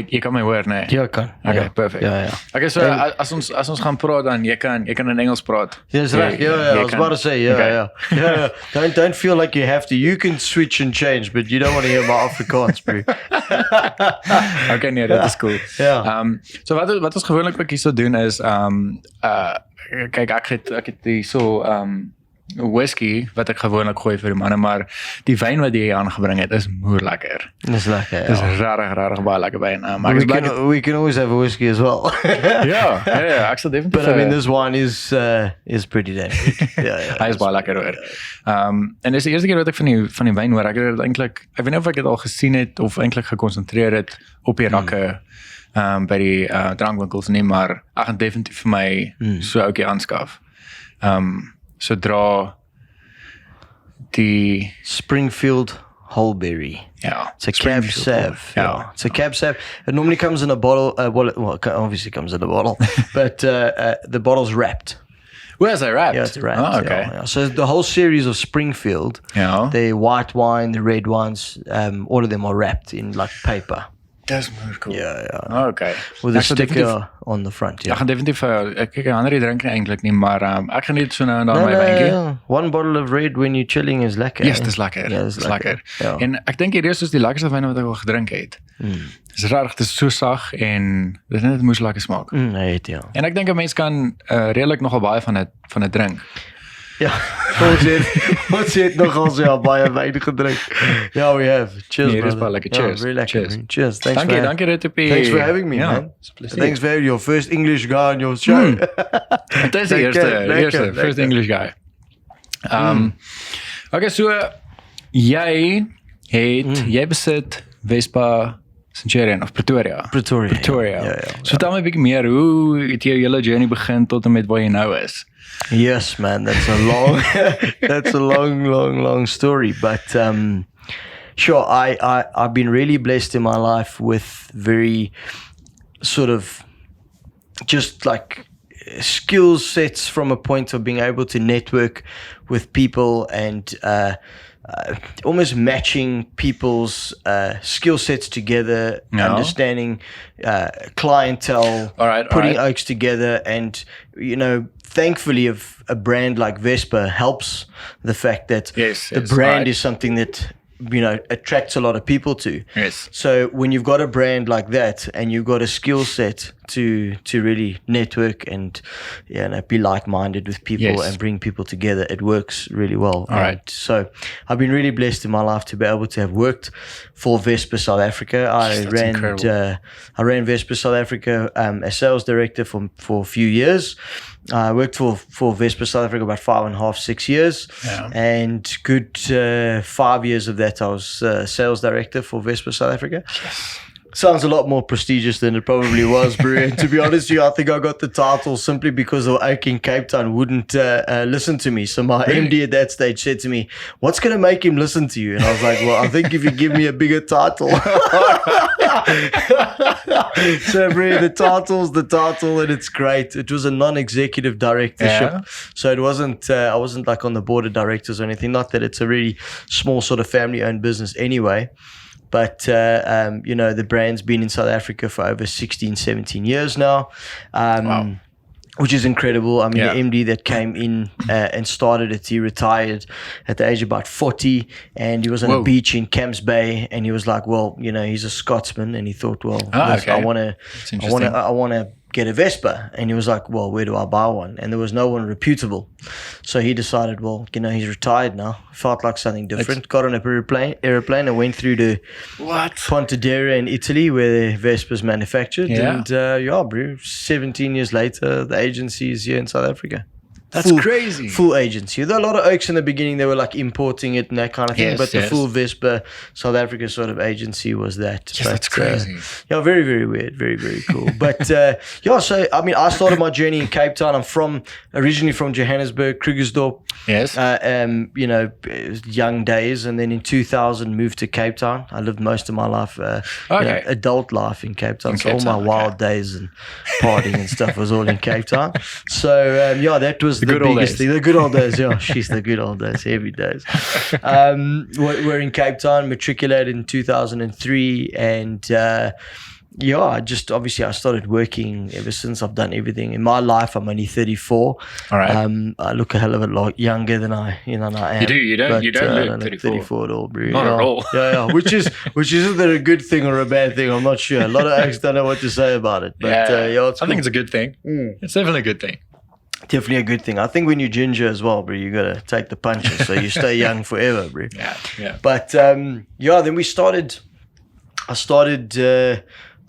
jy kan my hoor, nee? Ja, kan. Okay, perfect. Ja. Okay, so as ons gaan praat dan, jy kan in Engels praat. Yes, right. Yeah. I was about to say, yeah. Don't feel like you have to. You can switch and change, but you don't want to hear my Afrikaans, bro. Okay, nee, dat is cool. Ja. So wat ons gewoonlik ook hier so doen is, kyk, ek het die so, whisky wat ek gewoonlik gooi vir die manne, maar die wyn wat jy aangebring het is moer lekker. Dis lekker, Dis rarig baie lekker wyn. Maar we can always have a whiskey as well. ja, ek sal definitief. But I mean, this wine is pretty damn good. Hy is baie lekker hoor. En dis die eerste keer wat ek van die wyn hoor. Ek het eintlik, ek weet nie of ek dit al gesien het of eintlik gekonsentreer het op die rakke by die drankwinkels nie, maar ek gaan definitief vir my so ouetjie aanskaf. Sodra die Springfield Wholeberry. Yeah, it's a cab sav. Yeah, it's a cab sav. It normally comes in a bottle. Well, it obviously comes in a bottle, but the bottle's wrapped. Where's it wrapped? Yeah, it's wrapped. Oh, okay. Yeah. So the whole series of Springfield, the white wine, the red ones, all of them are wrapped in like paper. That's more cool. Yeah. Oh, okay. With a sticker on the front, Ek gaan definitief, ek kyk, ander drink nie eintlik nie, maar ek geniet so nou en dan my wijntjie. One bottle of red when you're chilling is lekker. Yes, dis lekker. Ja, dis lekker. Ja. En ek dink hierdie is die lekkerste wyn wat ek al gedrink het. Dis regtig, dis so sag en dit net moes lekker smaak. Nee, ja. En ek dink 'n mens kan redelik nogal baie van dit drink. Ja, ons het nogal so baie wyn gedrink. Yeah, we have. Cheers, nee, brother. Lekker. Cheers. Really lekker. Cheers. Thanks dankie Retipi. Thanks for having me, man. Thanks for your first English guy on your show. Dit is die eerste, first English guy. Okay, so jy besit Vespa Pretoria. Ja. So tel my 'n bietjie meer, hoe het jy julle journey begin tot en met waar jy nou is? Yes, man, that's a long story. But sure, I've been really blessed in my life with very sort of just like skill sets from a point of being able to network with people and almost matching people's skill sets together, understanding clientele, putting oaks together, and thankfully a brand like Vespa helps the fact that the brand is something that attracts a lot of people to. Yes. So when you've got a brand like that and you've got a skill set to really network and be like-minded with people and bring people together, it works really well. All right. So I've been really blessed in my life to be able to have worked for Vespa South Africa. I ran Vespa South Africa as sales director for a few years. I worked for Vespa South Africa about 5.5, 6 years, and good 5 years of that I was sales director for Vespa South Africa. Yes. Sounds a lot more prestigious than it probably was, bro. And to be honest with you, I think I got the title simply because the oak in Cape Town wouldn't listen to me. So my MD at that stage said to me, "What's going to make him listen to you?" And I was like, "Well, I think if you give me a bigger title." So, bro, the title, and it's great. It was a non-executive directorship, so it wasn't. I wasn't like on the board of directors or anything. Not that it's a really small sort of family-owned business anyway. But, the brand's been in South Africa for over 16, 17 years now, which is incredible. I mean, the MD that came in and started it, he retired at the age of about 40, and he was on a beach in Camps Bay, and he was like, well, he's a Scotsman, and he thought, well, I want to get a Vespa. And he was like, well, where do I buy one? And there was no one reputable. So he decided, well, he's retired now. Felt like something different. Got on an aeroplane and went through to Pontedera in Italy, where the Vespa's manufactured. And bro, 17 years later, the agency is here in South Africa. That's crazy. Full agency. There are a lot of oaks in the beginning, they were like importing it and that kind of thing. But the full Vespa South Africa sort of agency was that. Yes, that's crazy. Very, very weird. Very, very cool. But so I mean, I started my journey in Cape Town. I'm originally from Johannesburg, Krugersdorp. Yes. Young days, and then in 2000 moved to Cape Town. I lived most of my life, adult life in Cape Town. So all my wild days and partying and stuff was all in Cape Town. So that was the biggest thing. The good old days, she's the good old days, heavy days. We're in Cape Town, matriculated in 2003, and obviously I started working ever since. I've done everything in my life. I'm only 34. All right. I look a hell of a lot younger than I am. You don't look 34 at all, bro. Not at all. Yeah. Which is either a good thing or a bad thing. I'm not sure. A lot of acts don't know what to say about it. But it's I cool. think it's a good thing. It's definitely a good thing. Definitely a good thing. I think when you're ginger as well, bro, you gotta take the punches so you stay young forever, bro. Yeah. But then I started.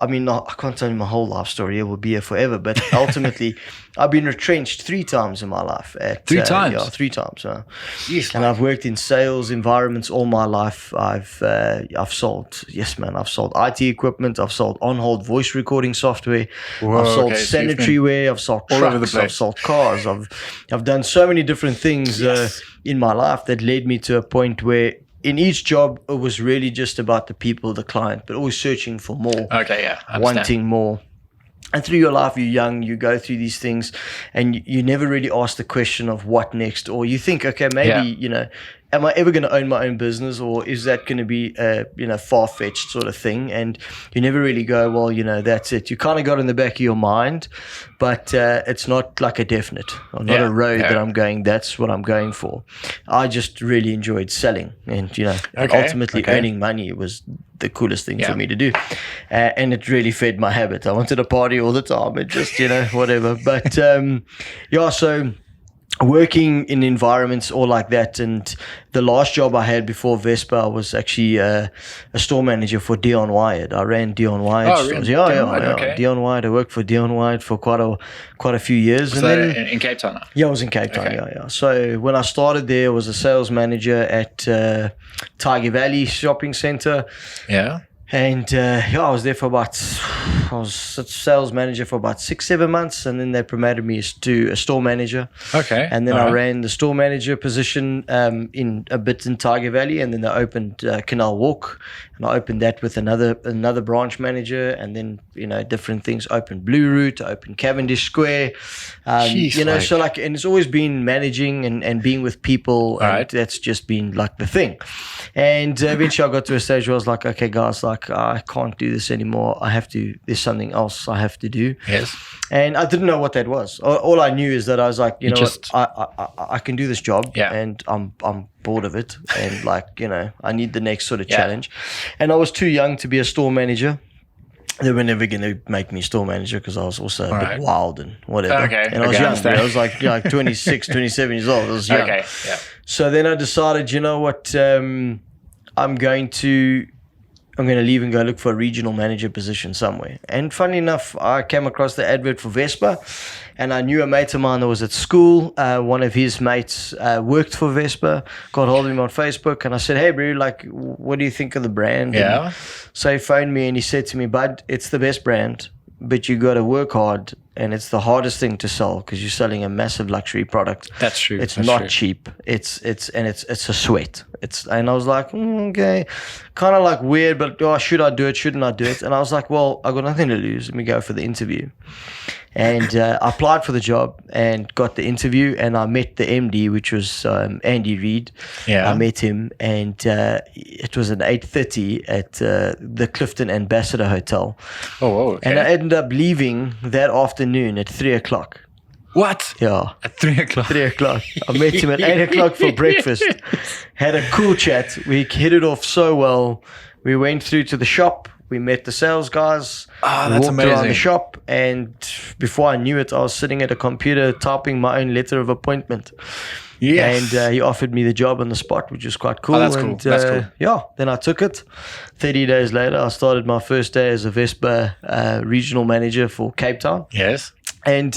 I can't tell you my whole life story. It will be here forever. But ultimately, I've been retrenched 3 times in my life. 3 times? Yeah, 3 times. Yes, and I've worked in sales environments all my life. I've sold IT equipment. I've sold on-hold voice recording software. Whoa, I've sold sanitary ware. I've sold all over the trucks. place. I've sold cars. I've done so many different things in my life that led me to a point where in each job, it was really just about the people, the client, but always searching for more. Okay, yeah. Wanting more. And through your life, you're young, you go through these things, and you never really ask the question of what next. Or you think, okay, maybe, am I ever going to own my own business, or is that going to be a far-fetched sort of thing? And you never really go, well, that's it. You kind of got in the back of your mind, but it's not like a definite or not a road that I'm going, that's what I'm going for. I just really enjoyed selling and, ultimately earning money was the coolest thing for me to do. And it really fed my habit. I wanted to party all the time and just, whatever. But, so working in environments all like that. And the last job I had before Vespa, I was actually a store manager for Dion Wyatt. I ran Dion Wyatt stores. Okay. Dion Wyatt. I worked for Dion Wyatt for quite a few years. Was that in Cape Town? Yeah, I was in Cape Town, yeah. So when I started there, I was a sales manager at Tiger Valley Shopping Centre. Yeah. And I was there I was sales manager for about 6-7 months, and then they promoted me to a store manager. Okay. And then I ran the store manager position in Tiger Valley, and then they opened Canal Walk, and I opened that with another branch manager, and then different things. Opened Blue Route, opened Cavendish Square, and it's always been managing and being with people, and that's just been like the thing. And eventually I got to a stage where I was like, okay, guys, like I can't do this anymore. There's something else I have to do. Yes. And I didn't know what that was. All I knew is that I was like, I can do this job, and I'm bored of it, and I need the next sort of challenge. And I was too young to be a store manager. They were never going to make me store manager because I was also a bit wild and whatever. Okay. And I was young. I was like 26, 27 years old. I was young. Okay. Yeah. So then I decided, you know what, I'm going to leave and go look for a regional manager position somewhere. And funny enough, I came across the advert for Vespa, and I knew a mate of mine that was at school. One of his mates worked for Vespa, got hold of him on Facebook, and I said, hey, bro, what do you think of the brand? Yeah. And so he phoned me and he said to me, bud, it's the best brand, but you got to work hard, and it's the hardest thing to sell because you're selling a massive luxury product. That's true. It's not cheap. It's a sweat. And I was like, okay, kind of like weird, but should I do it? Shouldn't I do it? And I was like, well, I got nothing to lose. Let me go for the interview. And I applied for the job and got the interview, and I met the MD, which was Andy Reid. Yeah. I met him, and it was at 8:30 at the Clifton Ambassador Hotel. Oh, okay. And I ended up leaving that afternoon at 3:00. What? Yeah. At 3:00? 3:00. I met him at 8:00 for breakfast. Had a cool chat. We hit it off so well. We went through to the shop. We met the sales guys. That's walked around amazing. the shop, and before I knew it, I was sitting at a computer typing my own letter of appointment. Yes. And he offered me the job on the spot, which was quite cool. Oh, that's cool. And, That's cool. Yeah, then I took it. 30 days later, I started my first day as a Vespa regional manager for Cape Town. Yes. And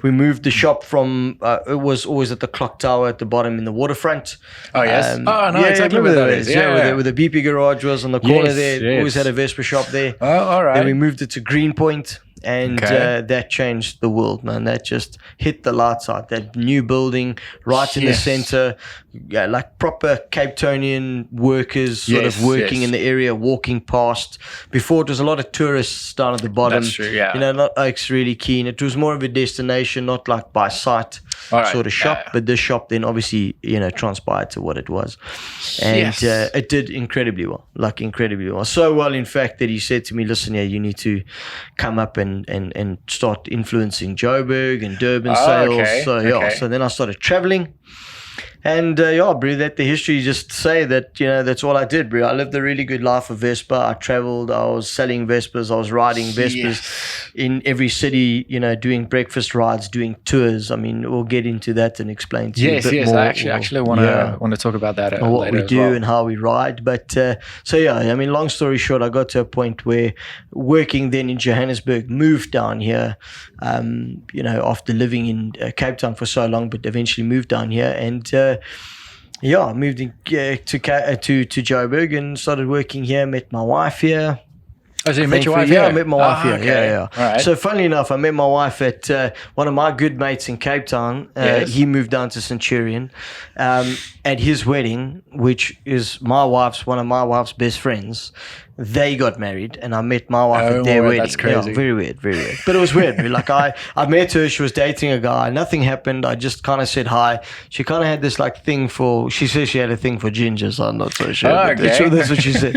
we moved the shop from, it was always at the clock tower at the bottom in the waterfront. Oh, yes. Exactly where that is. Yeah. Where the BP garage was on the corner there. Yes. Always had a Vespa shop there. Oh, all right. Then we moved it to Greenpoint. And that changed the world, man. That just hit the lights out. That new building right in the center, like proper Cape Townian workers sort of working in the area, walking past. Before it was a lot of tourists down at the bottom. That's true, yeah. You know, not Oaks really keen. It was more of a destination, not like by sight sort of shop. But this shop then obviously, you know, transpired to what it was. And it did incredibly well, like incredibly well. So well, in fact, that he said to me, listen, yeah, you need to come up and start influencing Joburg and Durban sales. So then I started traveling. And bro, that the history just say that, you know, that's all I did, bro. I lived a really good life of Vespa. I traveled, I was selling Vespas, I was riding Vespas in every city, you know, doing breakfast rides, doing tours. I mean, we'll get into that and explain to you a bit more. I actually want to talk about that what we do and how we ride. But I mean, long story short, I got to a point where working then in Johannesburg, moved down here, you know, after living in Cape Town for so long, but eventually moved down here and I moved to Joburg and started working here. Met my wife here. Oh, so you met your wife here? Yeah, I met my wife here. Okay. Yeah. Right. So funnily enough, I met my wife at one of my good mates in Cape Town. He moved down to Centurion. At his wedding, which is one of my wife's best friends, they got married, and I met my wife at their wedding. That's crazy. Yeah, very weird. But it was weird. Like I met her, she was dating a guy. Nothing happened. I just kind of said hi. She kind of had this like thing for. She says she had a thing for gingers. I'm not so sure. That's what she said.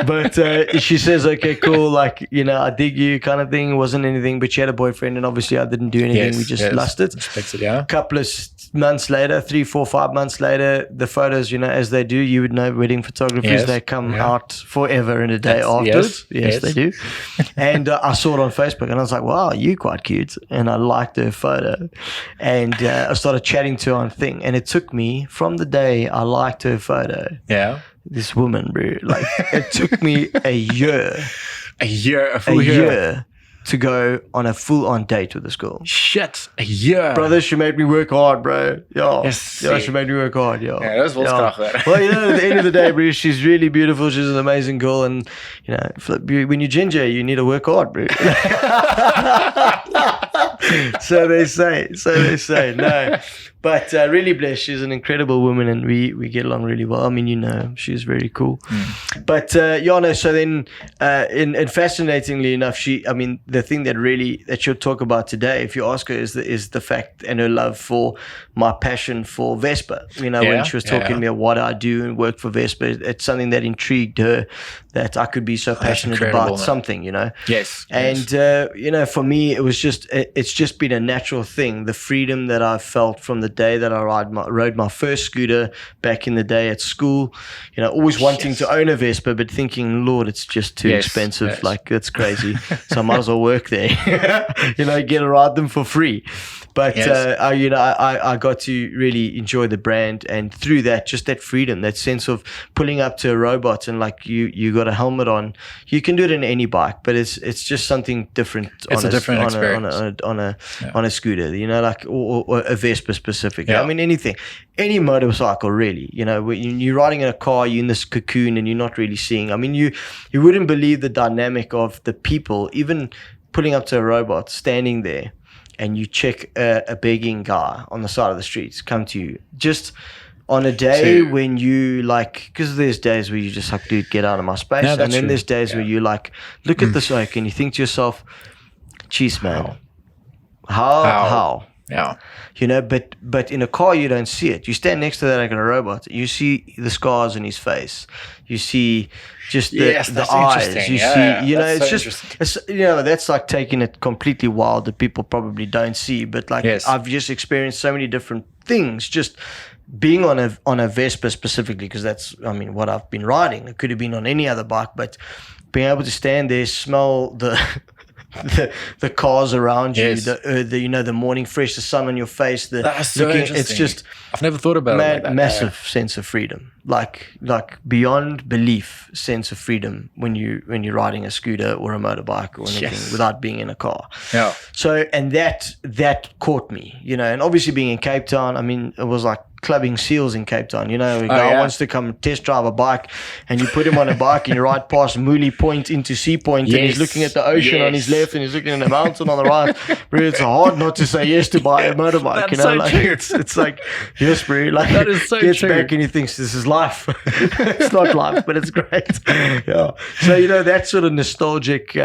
But she says, okay, cool. Like, you know, I dig you, kind of thing. It wasn't anything, but she had a boyfriend, and obviously I didn't do anything. We just lusted. Respected, yeah. A couple of months later, 3, 4, 5 months later, the photos, you know, as they do, you would know, wedding photographers, they come out forever and a day afterwards. Yes, they do. And I saw it on Facebook, and I was like, wow, you're quite cute. And I liked her photo. And I started chatting to her on thing. And it took me, from the day I liked her photo, this woman, bro, like, it took me a full year to go on a full-on date with this girl. Shit, a year. Brother, she made me work hard, bro. She made me work hard, Ja, dat is wel krachtig. Well, you know, at the end of the day, bro, she's really beautiful. She's an amazing girl. And, you know, when you're ginger, you need to work hard, bro. So they say. No. But really blessed. She's an incredible woman, and we get along really well. I mean, you know, she's very cool. But so then, and fascinatingly enough, the thing that she'll talk about today, if you ask her, is the fact and her love for my passion for Vespa. You know, when she was talking to me about what I do and work for Vespa, it's something that intrigued her, that I could be so passionate about something, you know. Yes. And you know, for me, it's just been a natural thing. The freedom that I felt from the day that I rode my first scooter back in the day at school, you know, always wanting to own a Vespa, but thinking, Lord, it's just too expensive. Like, that's crazy. So I might as well work there, you know, get to ride them for free. But I got to really enjoy the brand, and through that, just that freedom, that sense of pulling up to a robot and like you got a helmet on. You can do it in any bike, but it's just something different. It's a different experience on a scooter, you know, like or a Vespa specifically. I mean, anything, any motorcycle really. You know, when you're riding in a car, you're in this cocoon and you're not really seeing. I mean, you wouldn't believe the dynamic of the people, even pulling up to a robot, standing there. And you check a begging guy on the side of the streets come to you just on a day when you like, because there's days where you just like, dude, get out of my space. No, and then there's days where you like, look at this oak and you think to yourself, geez, man, how? Yeah. You know, but in a car, you don't see it. You stand next to that like in a robot. You see the scars on his face. You see just the eyes. You see, you know, it's just, you know, that's like taking it completely wild that people probably don't see. But like, I've just experienced so many different things just being on a Vespa specifically, because that's, I mean, what I've been riding. It could have been on any other bike, but being able to stand there, smell the cars around you, the you know, the morning fresh, the sun on your face, that's so interesting. It's just, I've never thought about it like that. Massive sense of freedom, like beyond belief sense of freedom when you're riding a scooter or a motorbike or anything without being in a car. So, and that caught me, you know, and obviously being in Cape Town, I mean, it was like clubbing seals in Cape Town. You know, a guy wants to come test drive a bike, and you put him on a bike and you ride past Mooley Point into Sea Point, and he's looking at the ocean on his left and he's looking at the mountain on the right. Bro, it's hard not to say yes to buy a motorbike. That's you know, so like true. It's like, yes, bro. Like, that is so gets true. back and he thinks this is life. It's not life, but it's great. Yeah. So, you know, that sort of nostalgic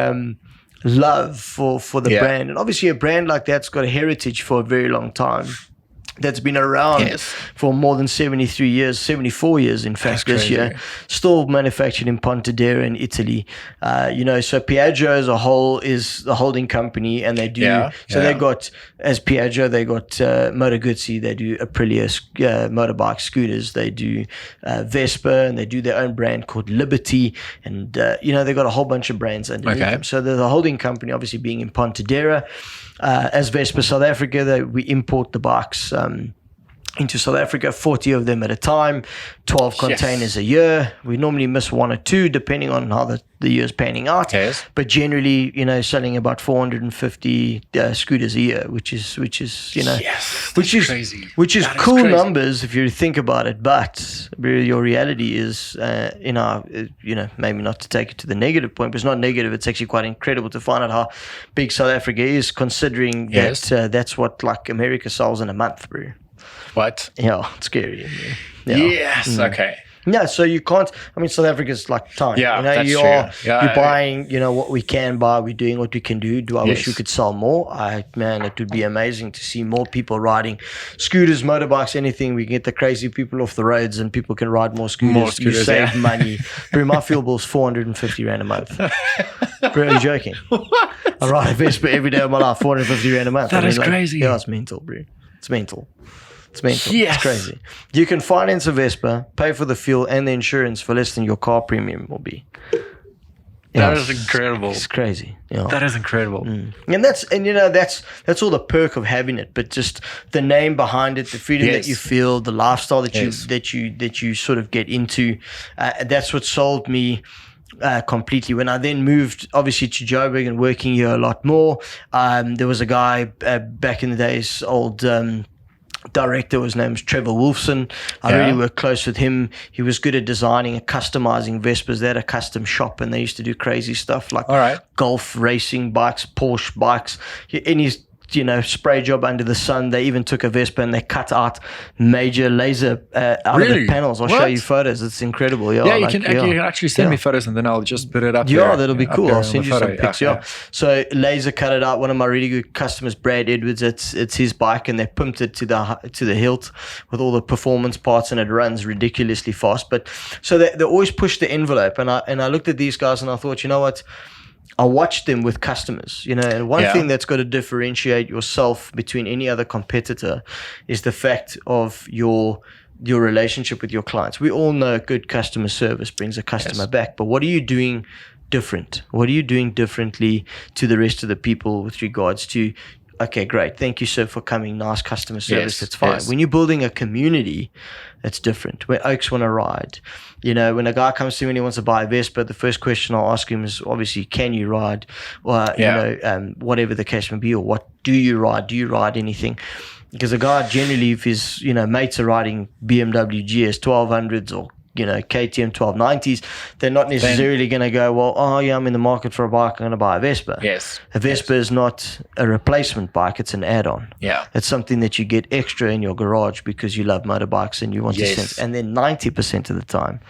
love for the brand. And obviously a brand like that's got a heritage for a very long time. That's been around for more than 73 years, 74 years, in fact, this year. Still manufactured in Pontedera in Italy. You know, so Piaggio as a whole is the holding company, and they do. They got, as Piaggio, they got Moto Guzzi, they do Aprilia motorbike scooters, they do Vespa, and they do their own brand called Liberty. And, you know, they got a whole bunch of brands underneath them. So they're the holding company, obviously being in Pontedera. As Vespa South Africa, we import the bikes into South Africa, 40 of them at a time, 12 containers a year. We normally miss one or two depending on how the year's panning out. But generally, you know, selling about 450 scooters a year, which is you know, crazy. Which is cool numbers if you think about it. But your reality is, you know, maybe not to take it to the negative point, but it's not negative. It's actually quite incredible to find out how big South Africa is, considering that that's what like America sells in a month, bro. What? Yeah, it's scary. Yeah. Yes. Okay. Yeah, so you can't. I mean, South Africa's like tiny. Yeah, you know, that's true. You're buying, you know, what we can buy. We're doing what we can do. Do I wish we could sell more? Man, it would be amazing to see more people riding scooters, motorbikes, anything. We can get the crazy people off the roads, and people can ride more scooters. You save money. Bro, my fuel bill's 450 rand a month. Bro, are you joking? What? I ride a Vespa every day of my life, 450 rand a month. That is crazy. Yeah, it's mental, bro. It's mental. It's mental. It's crazy. You can finance a Vespa, pay for the fuel and the insurance for less than your car premium will be. That is incredible. It's crazy. You know? That is incredible. And that's all the perk of having it, but just the name behind it, the freedom that you feel, the lifestyle that you sort of get into. That's what sold me completely. When I then moved obviously to Joburg and working here a lot more, there was a guy back in the days, old director, his name was Trevor Wolfson. I really worked close with him. He was good at designing and customizing Vespas. They had a custom shop and they used to do crazy stuff like golf racing bikes, Porsche bikes. And he's, you know, spray job under the sun. They even took a Vespa and they cut out major laser out of the panels. I'll show you photos. It's incredible. You can actually send me photos and then I'll just put it up. Yeah, that'll be cool. I'll send you some pics. So laser cut it out. One of my really good customers, Brad Edwards, it's his bike, and they pumped it to the hilt with all the performance parts, and it runs ridiculously fast. But so they always push the envelope, and I looked at these guys and I thought, you know what? I watched them with customers, you know, and one thing that's got to differentiate yourself between any other competitor is the fact of your relationship with your clients. We all know good customer service brings a customer back, but what are you doing different? What are you doing differently to the rest of the people with regards to, okay, great, thank you, sir, for coming, nice customer service, that's fine. When you're building a community, that's different. When Oaks want to ride, you know, when a guy comes to me and he wants to buy a Vespa, the first question I'll ask him is obviously, can you ride? Or, you know, whatever the case may be, or what do you ride? Do you ride anything? Because a guy generally, if his, you know, mates are riding BMW GS 1200s or, you know, KTM 1290s, they're not necessarily going to go, well, I'm in the market for a bike, I'm going to buy a Vespa. A Vespa is not a replacement bike, it's an add-on. It's something that you get extra in your garage because you love motorbikes and you want to sense. And then 90% of the time,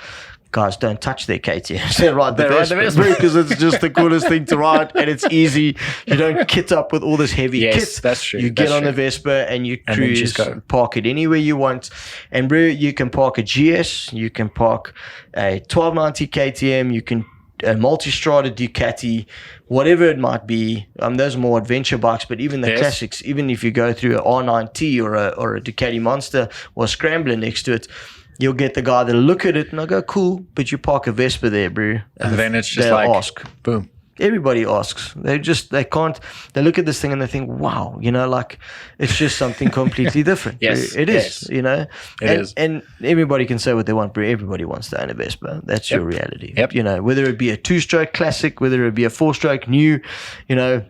guys don't touch their KTMs. They ride the Vespa because it's just the coolest thing to ride, and it's easy. You don't kit up with all this heavy kit. That's true. You get on the Vespa and you cruise, park it anywhere you want. And bro, you can park a GS, you can park a 1290 KTM, you can a multi-strada Ducati, whatever it might be. Those are more adventure bikes, but even the classics, even if you go through an R9T or a Ducati Monster or a Scrambler next to it, you'll get the guy that'll look at it and I'll go, cool, but you park a Vespa there, bro. And then it's just like, ask. Boom. Everybody asks. They look at this thing and they think, wow, you know, like it's just something completely different. It is, you know. It is. And everybody can say what they want, bro. Everybody wants to own a Vespa. That's your reality. You know, whether it be a 2-stroke classic, whether it be a 4-stroke new, you know,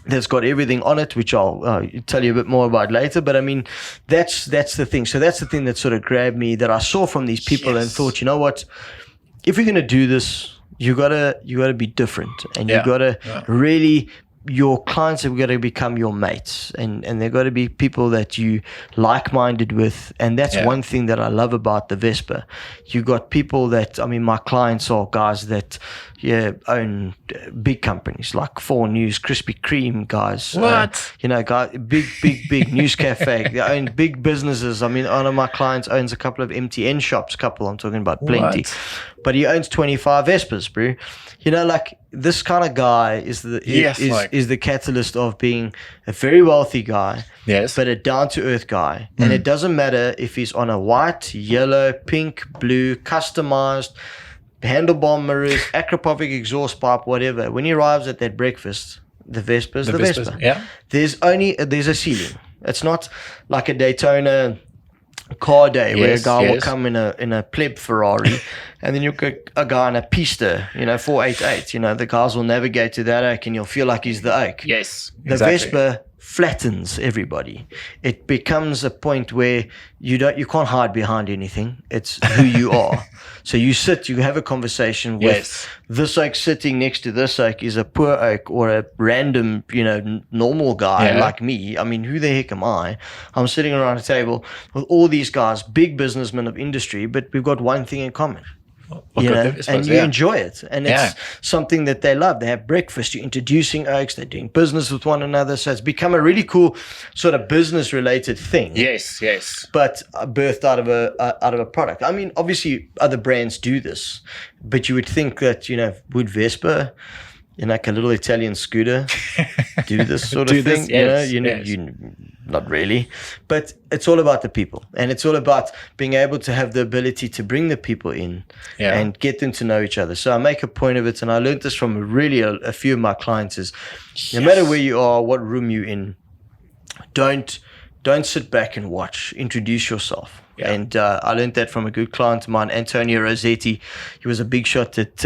that's got everything on it, which I'll tell you a bit more about later. But I mean, that's the thing. So that's the thing that sort of grabbed me, that I saw from these people and thought, you know what, if you're going to do this, you gotta be different, and you gotta really, your clients have got to become your mates, and they've got to be people that you like-minded with. And that's one thing that I love about the Vespa. You got people that, I mean, my clients are guys that own big companies like 4 News, Krispy Kreme guys. Guys, big news cafe. They own big businesses. I mean, one of my clients owns a couple of MTN shops. I'm talking about plenty. But he owns 25 Vespas, bro. Like, this kind of guy is the catalyst of being a very wealthy guy, but a down-to-earth guy. And it doesn't matter if he's on a white, yellow, pink, blue, customized, handlebar mirrors, acropovic exhaust pipe, whatever. When he arrives at that breakfast, the Vespa's the Vespa. Yeah. There's a ceiling. It's not like a Daytona car day where a guy will come in a pleb Ferrari, and then you'll get a guy in a Pista, 488. The guys will navigate to that oak, and you'll feel like he's the oak. Yes, the Vespa flattens everybody. It becomes a point where you can't hide behind anything. It's who you are. So you have a conversation with this oak sitting next to this oak is a poor oak or a random, normal guy like me. I mean, who the heck am I? I'm sitting around a table with all these guys, big businessmen of industry, but we've got one thing in common. And you enjoy it, and it's something that they love. They have breakfast, you're introducing oaks, they're doing business with one another, so it's become a really cool sort of business related thing. Yes But birthed out of a product. I mean, obviously other brands do this, but you would think that would Vespa, like a little Italian scooter, do this sort of thing? Not really, but it's all about the people, and it's all about being able to have the ability to bring the people in and get them to know each other. So I make a point of it, and I learned this from really a few of my clients, is no matter where you are, what room you're in, don't sit back and watch. Introduce yourself. Yeah. And I learned that from a good client of mine, Antonio Rossetti. He was a big shot at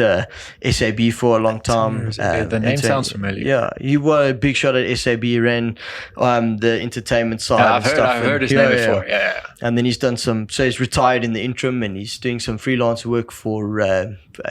SAB for a long time. The name sounds familiar. Yeah, he was a big shot at SAB. He ran the entertainment side and stuff. I've heard his name before. Yeah. And then he's done so he's retired in the interim, and he's doing some freelance work for,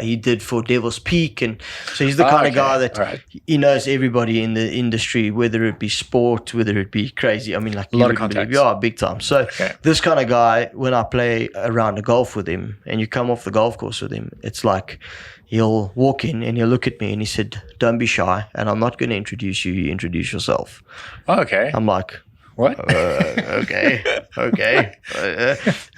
he did for Devil's Peak. And so he's the kind of guy that he knows everybody in the industry, whether it be sport, whether it be crazy. I mean, like, a lot of contacts. Yeah, big time. So this kind of guy, when I play around the golf with him and you come off the golf course with him, it's like he'll walk in and he'll look at me and he said, "Don't be shy, and I'm not going to introduce you, you introduce yourself." Okay. I'm like, what? Okay.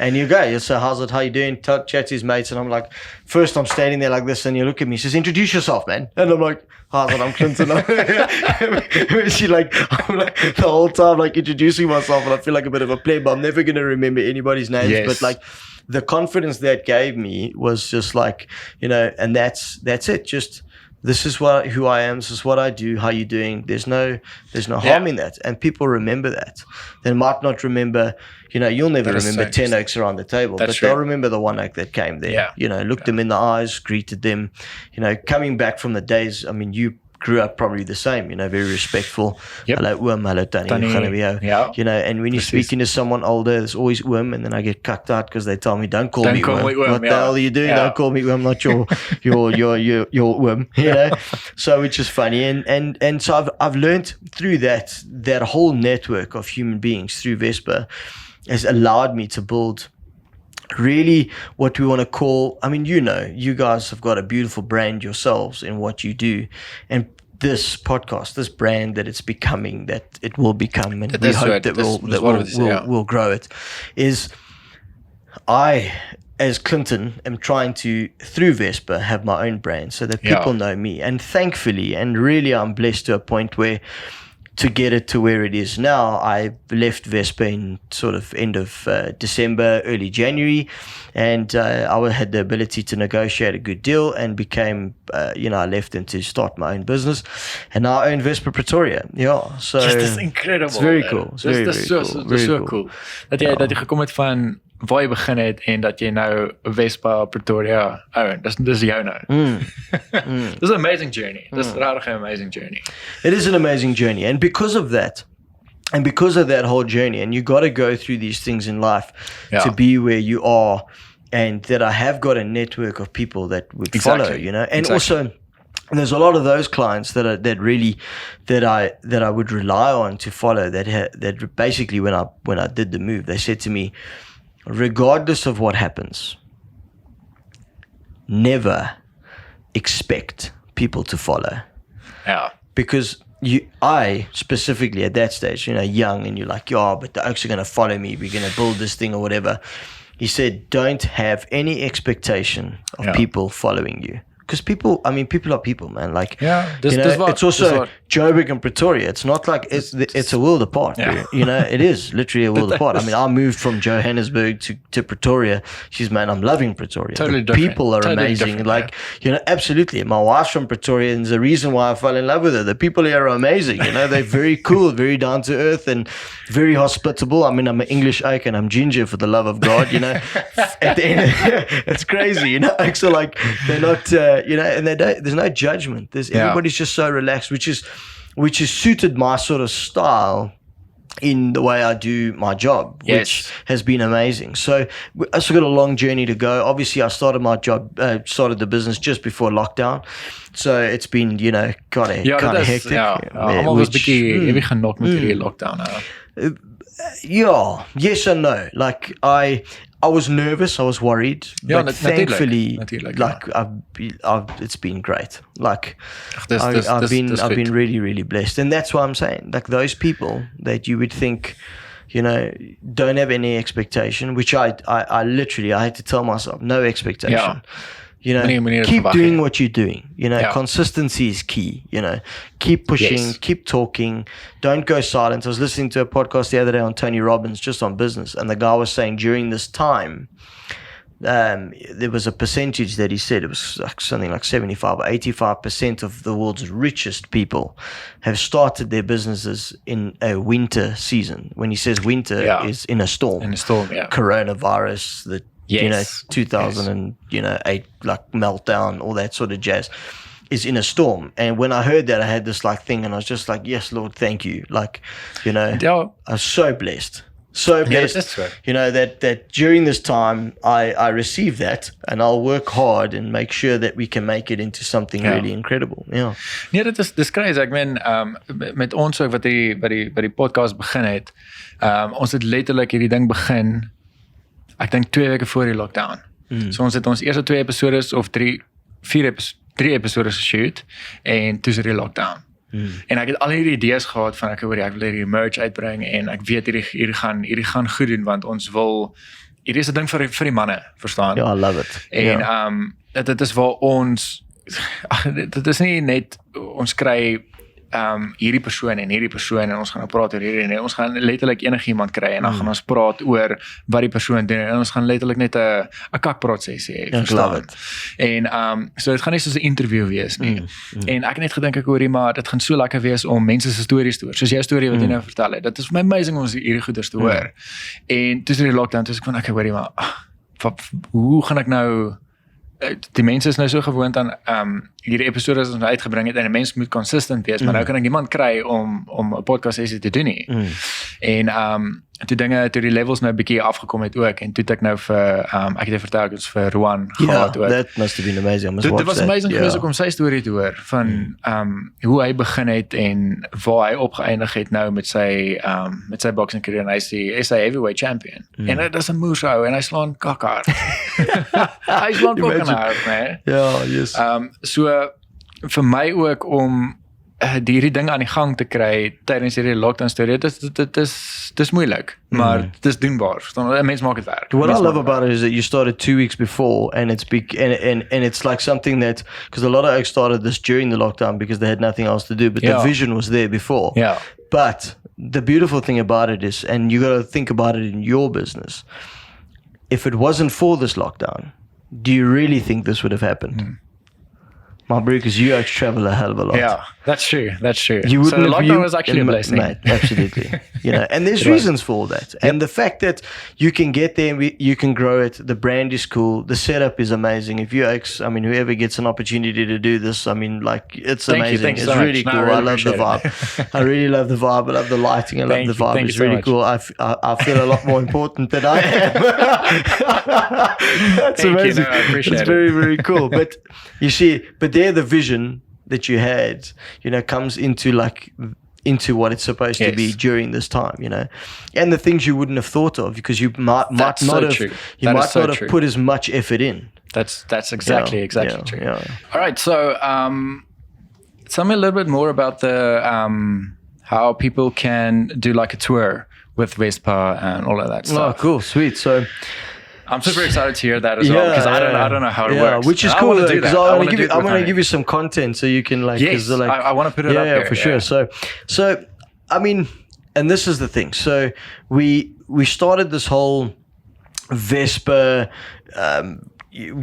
And you go, so how's it? How you doing? Chat to his mates. And I'm like, first I'm standing there like this, and you look at me, he says, "Introduce yourself, man." And I'm like, how's it? I'm Clinton. I'm like the whole time, like, introducing myself, and I feel like a bit of a pleb. I'm never going to remember anybody's names, but like, the confidence that gave me was just like, and that's it. Just, this is who I am. This is what I do. How you doing? There's no harm in that, and people remember that. They might not remember. You'll never remember 10 oaks around the table, but they'll remember the one oak that came there. Looked them in the eyes, greeted them. Coming back from the days. I mean, you grew up probably the same. Very respectful. Hello, Oom. Hello, Tannie. And when you're speaking to someone older, there's always Oom, and then I get cucked out because they tell me, "Don't call me Oom. What the hell are you doing? Don't call me Oom. I'm not your Oom." So, which is funny, and so I've learned through that whole network of human beings through Vespa has allowed me to build really what we want to call, I mean, you guys have got a beautiful brand yourselves in what you do, and this podcast, this brand that it's becoming, that it will become, and we hope that we'll grow it, is I, as Clinton, am trying to, through Vespa, have my own brand so that people know me. And thankfully, and really I'm blessed to a point where, to get it to where it is now, I left Vespa in sort of end of December, early January, and I had the ability to negotiate a good deal and became, I left them to start my own business, and now I own Vespa Pretoria. So Just is incredible. It's very cool. It's very so cool. Dat jy gekom het waar jy begin het en dat jy nou Vespa Pretoria own. Dis jou nou. Dis 'n amazing journey. Dis regtig 'n amazing journey. It is an amazing journey, and because of that whole journey, and you got to go through these things in life to be where you are, and that I have got a network of people that would follow, you know, and also. And there's a lot of those clients that I would rely on to follow. That basically, when I did the move, they said to me, regardless of what happens, never expect people to follow. Yeah. Because I specifically at that stage, you know, young, and you're like, yeah, but the oaks are going to follow me. We're going to build this thing or whatever. He said, don't have any expectation of people following you. Because people are people, man. Like, it's also Joburg and Pretoria. It's not like it's a world apart. Yeah. You know, it is literally a world apart. I mean, I moved from Johannesburg to Pretoria. I'm loving Pretoria. Totally different. People are amazing. Like, you know, absolutely. My wife's from Pretoria, and there's a reason why I fell in love with her. The people here are amazing. You know, they're very cool, very down to earth, and very hospitable. I mean, I'm an English oak and I'm ginger, for the love of God. You know, at the end, it's crazy. You know, oaks are like, they're not. You know, and there's no judgment. Everybody's just so relaxed, which is suited my sort of style in the way I do my job, which has been amazing. So I still got a long journey to go. Obviously, I started my job, started the business just before lockdown. So it's been, you know, kind of hectic. I'm always bietjie heavy genok met hierdie lockdown. Yes and no. Like I was nervous, I was worried, but thankfully, like it's been great. Like I've been really, really blessed, and that's why I'm saying, like, those people that you would think, you know, don't have any expectation, which I literally had to tell myself, no expectation. Yeah. You know, keep doing what you're doing. You know, consistency is key. You know, keep pushing, keep talking. Don't go silent. I was listening to a podcast the other day on Tony Robbins, just on business, and the guy was saying during this time, there was a percentage that he said, it was like something like 75 or 85% of the world's richest people have started their businesses in a winter season. When he says winter, is in a storm. In a storm, coronavirus, you know, 2008, like meltdown, all that sort of jazz, is in a storm. And when I heard that, I had this like thing, and I was just like, yes, Lord, thank you. Like, you know, I was so blessed. So blessed, that's right. You know, that during this time, I received that, and I'll work hard and make sure that we can make it into something really incredible. Yeah. Nee, dis crazy. Ek meen, met ons ook wat die podcast begin het, ons het letterlik hierdie ding begin, ek dink 2 weke voor die lockdown. So ons het ons eerste 2 episodes of 3 episodes geshoot, en toe is die lockdown. En ek het al hierdie idees gehad van ek wil hierdie merch uitbring, en ek weet hierdie gaan goed doen, want ons wil, hierdie is 'n ding vir die manne, verstaan? Ja, I love it. En dit is waar ons, dit is nie net ons kry hierdie persoon en ons gaan nou praat oor hierdie, en ons gaan letterlik enigiemand kry, en dan gaan ons praat oor wat die persoon doen, en ons gaan letterlik net 'n kakpraat sessie hê, verstaan? En so dit gaan nie soos 'n interview wees nie. En ek het net gedink ek hoorie, maar dit gaan so lekker wees om mense se stories te hoor, soos jou storie wat jy nou vertel het. Dit is vir my amazing om hierdie goeders te hoor. En toe is die lockdown, toe ek van ek hoorie, maar hoe gaan ek nou, die mense is nou so gewoond aan hierdie episode as ons uitgebring het, en die mens moet consistent wees, maar nou kan ek niemand kry om 'n podcast sessie te doen nie. En toe die levels nou 'n bietjie afgekom het ook, en toe het ek nou vir ek het vertel ons vir Roan gehad ook. That must have been amazing. Dit was amazing geweest om sy storie te hoor van hoe hy begin het en waar hy opgeëindig het nou met sy boxing career, en hy is die SA heavyweight champion. En dit is 'n moesou, en hy slaan kakhard. Hy slaan kakhard, man. Ja, yes. So vir my ook om hierdie ding aan die gang te kry tydens hierdie lockdown storie, dit is moeilik, maar dit is doenbaar. Verstaan? Mens maak dit werk. What I love about it is that you started 2 weeks before, and it's big, and it's like something that, because a lot of oaks started this during the lockdown because they had nothing else to do, but the vision was there before. Yeah. But the beautiful thing about it is, and you got to think about it in your business, if it wasn't for this lockdown, do you really think this would have happened? My bro, because you actually travel a hell of a lot. Yeah, that's true. You So lockdown was actually a blessing. Mate, absolutely. And there's reasons for all that. And the fact that you can get there and you can grow it, the brand is cool, the setup is amazing. If you, whoever gets an opportunity to do this, it's amazing. It's really cool. I love the vibe. I really love the vibe. I love the lighting. I love the vibe. It's really cool. I feel a lot more important than I am. That's amazing. I appreciate it. It's very, very cool. But you see, there the vision that you had, comes into what it's supposed to be during this time, and the things you wouldn't have thought of because you might not have put as much effort in. That's exactly true. Yeah. All right, so tell me a little bit more about the how people can do like a tour with Vespa and all of that stuff. Oh, cool, sweet. So I'm super excited to hear that as well because I don't know how it works. Which is cool because I want to give you some content so you can I want to put it up there. For sure. So and this is the thing. So we started this whole Vespa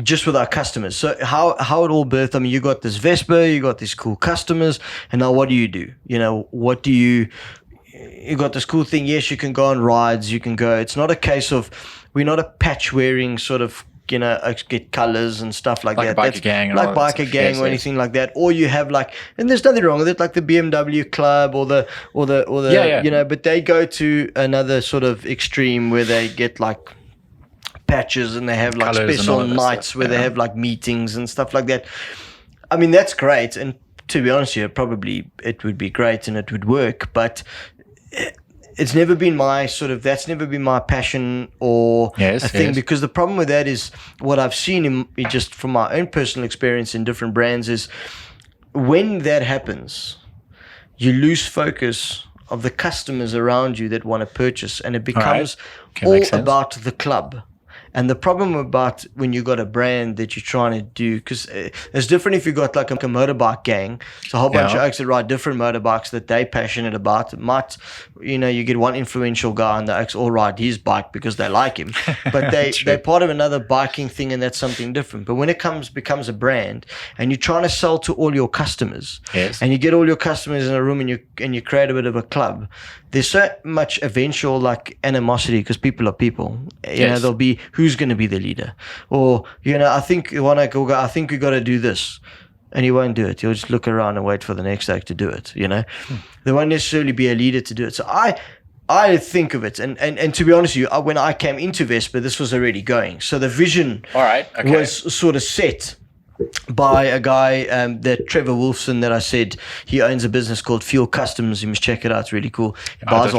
just with our customers. So how it all birthed. You got this Vespa, you got these cool customers, and now what do? You got this cool thing. Yes, you can go on rides. You can go. It's not a case of we're not a patch wearing sort of get colors and stuff like that. Biker gang, like biker gang or anything like that. Or you have and there's nothing wrong with it, like the BMW club or the but they go to another sort of extreme where they get like patches and they have like Colours special nights where they have like meetings and stuff like that. That's great, and to be honest with you, probably it would be great and it would work, but it's never been that's never been my passion or a thing, because the problem with that is what I've seen in just from my own personal experience in different brands is when that happens, you lose focus of the customers around you that want to purchase, and it becomes all about the club. And the problem about when you got a brand that you're trying to do, because it's different if you got like a motorbike gang. It's a whole bunch of oaks that ride different motorbikes that they're passionate about. It might, you get one influential guy and the oaks all ride his bike because they like him. But they're part of another biking thing, and that's something different. But when it becomes a brand and you're trying to sell to all your customers, and you get all your customers in a room and you create a bit of a club, there's so much eventual like animosity because people are people. There'll be who's going to be the leader, or I think you want to go. I think we got to do this, and he won't do it. He'll just look around and wait for the next act to do it. There won't necessarily be a leader to do it. So I think of it, and to be honest with you, when I came into Vespa, this was already going. So the vision was sort of set by a guy, that Trevor Wolfson that I said, he owns a business called Fuel Customs. You must check it out. It's really cool. He buys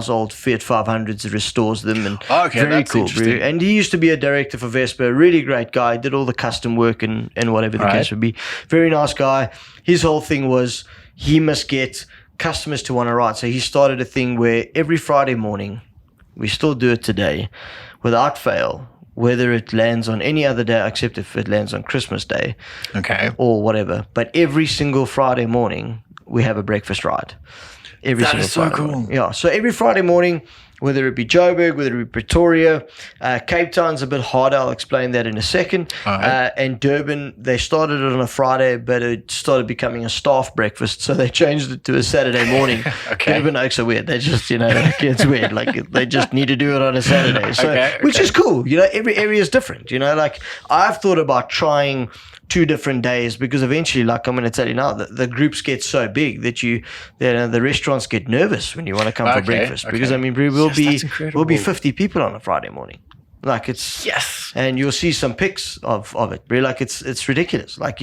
old Fiat 500s, restores them, and very cool. Really. And he used to be a director for Vespa, a really great guy, did all the custom work and whatever the case would be. Very nice guy. His whole thing was he must get customers to want to ride. So he started a thing where every Friday morning, we still do it today, without fail, whether it lands on any other day except if it lands on Christmas Day or whatever. But every single Friday morning, we have a breakfast ride. That is so cool. Yeah, so every Friday morning, whether it be Joburg, whether it be Pretoria, Cape Town's a bit harder. I'll explain that in a second. And Durban, they started it on a Friday, but it started becoming a staff breakfast, so they changed it to a Saturday morning. Durban oaks are weird. They just, it's weird. Like they just need to do it on a Saturday. So, which is cool. Every area is different. Like I've thought about trying 2 different days, because eventually, like I'm going to tell you now, the groups get so big that the restaurants get nervous when you want to come for breakfast, because we'll be 50 people on a Friday morning. Like it's and you'll see some pics of it. Really, like it's ridiculous. Like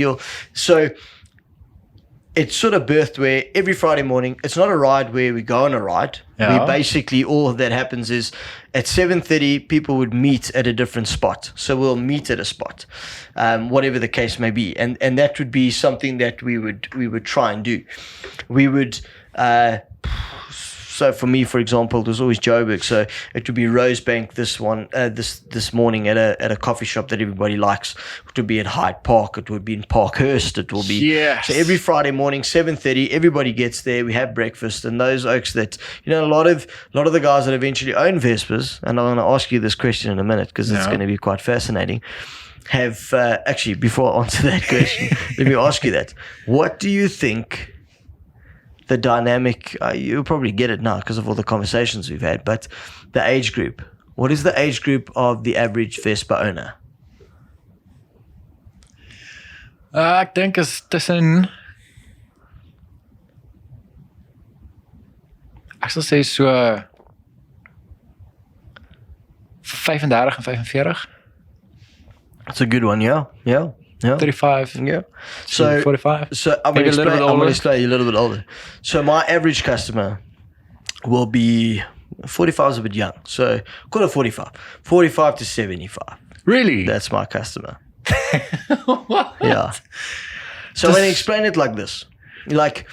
it's sort of birthed where every Friday morning, it's not a ride where we go on a ride. We basically, all that happens is at 7:30, people would meet at a different spot. So we'll meet at a spot, whatever the case may be. And that would be something that we would try and do. We would So for me, for example, it was always Joburg. So it would be Rosebank this morning at a coffee shop that everybody likes. It would be at Hyde Park. It would be in Parkhurst. It will be. Yes. So every Friday morning, 7:30, everybody gets there. We have breakfast, and those oaks that a lot of the guys that eventually own Vespas, and I'm going to ask you this question in a minute because it's going to be quite fascinating. Have actually, before I answer that question, let me ask you that. What do you think the dynamic, you'll probably get it now because of all the conversations we've had, but the age group, what is the age group of the average Vespa owner? Ek dink is tussen, ek sal sê so 35 en 45. That's a good one, yeah. 35. Yeah. So 45. So I'm going to explain you a little bit older. So my average customer will be 45 is a bit young. So call it 45. 45 to 75. Really? That's my customer. What? Yeah. So I'm going to explain it like this. Like,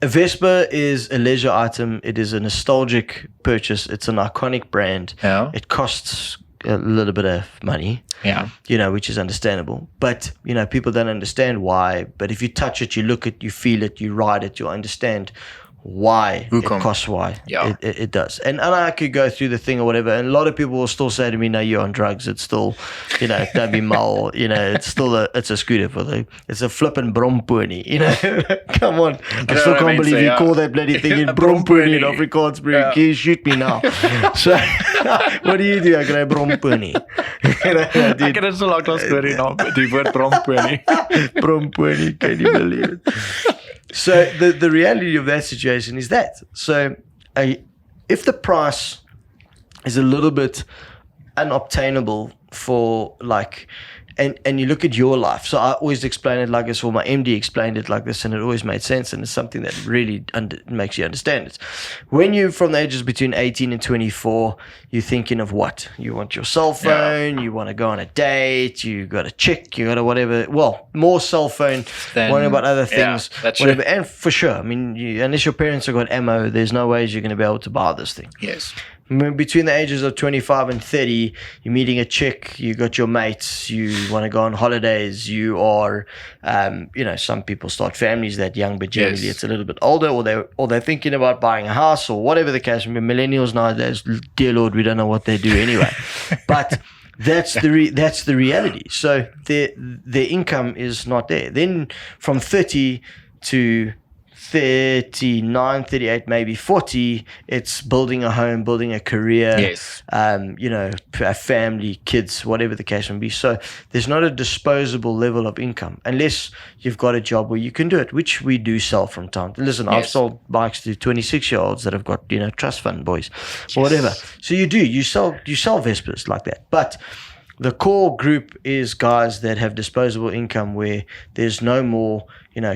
a Vespa is a leisure item. It is a nostalgic purchase. It's an iconic brand. Yeah. It costs a little bit of money. Yeah. Which is understandable. But, people don't understand why. But if you touch it, you look it, you feel it, you ride it, you'll understand why it costs why it does. And I could go through the thing or whatever, and a lot of people will still say to me, no, you're on drugs. It's still, don't be mal, it's still it's a scooter it's a flippin' brompony, come on. I still can't believe you call that bloody thing in brompony in Afrikaans, bro. Can you shoot me now? So, what do you do? I go brompony. Ek het dit so lank al storie naam, die woord brompony. Brompony, can you believe it? So the reality of that situation is that. So if the price is a little bit unobtainable for and you look at your life. So I always explain it like this, or my MD explained it like this, and it always made sense, and it's something that really makes you understand it. When you from the ages between 18 and 24, you're thinking of what? You want your cell phone, you want to go on a date, you got a chick, you got a whatever. Well, more cell phone, worrying about other things, whatever. And for sure, I mean, unless your parents have got ammo, there's no ways you're going to be able to buy this thing. Yes. Between the ages of 25 and 30, you're meeting a chick, you got your mates, you want to go on holidays, you are, some people start families that young, but generally it's a little bit older, or they're thinking about buying a house, or whatever the case. Millennials nowadays, dear Lord, we don't know what they do anyway. But that's the reality. So their income is not there. Then from 30 to 39, 38, maybe 40, it's building a home, building a career, a family, kids, whatever the case may be. So there's not a disposable level of income unless you've got a job where you can do it, which we do sell from time. Listen, I've sold bikes to 26-year-olds that have got, trust fund boys or whatever. So you sell Vespas like that. But the core group is guys that have disposable income where there's no more,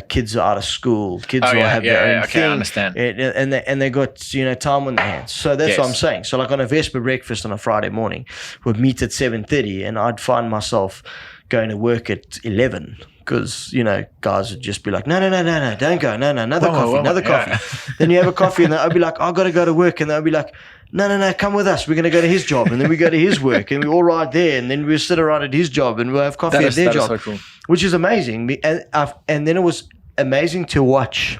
kids are out of school, kids will have their own thing. I understand. And they got, time on their hands. So that's what I'm saying. So like on a Vespa breakfast on a Friday morning, we'd meet at 7:30 and I'd find myself going to work at 11 because, guys would just be like, no, don't go. No, another coffee. Then you have a coffee and I'd be like, I got to go to work. And they'll be like, no, come with us. We're going to go to his job. And then we go to his work and we all ride there. And then we'll sit around at his job and we'll have coffee at their job, so cool. Which is amazing. And then it was amazing to watch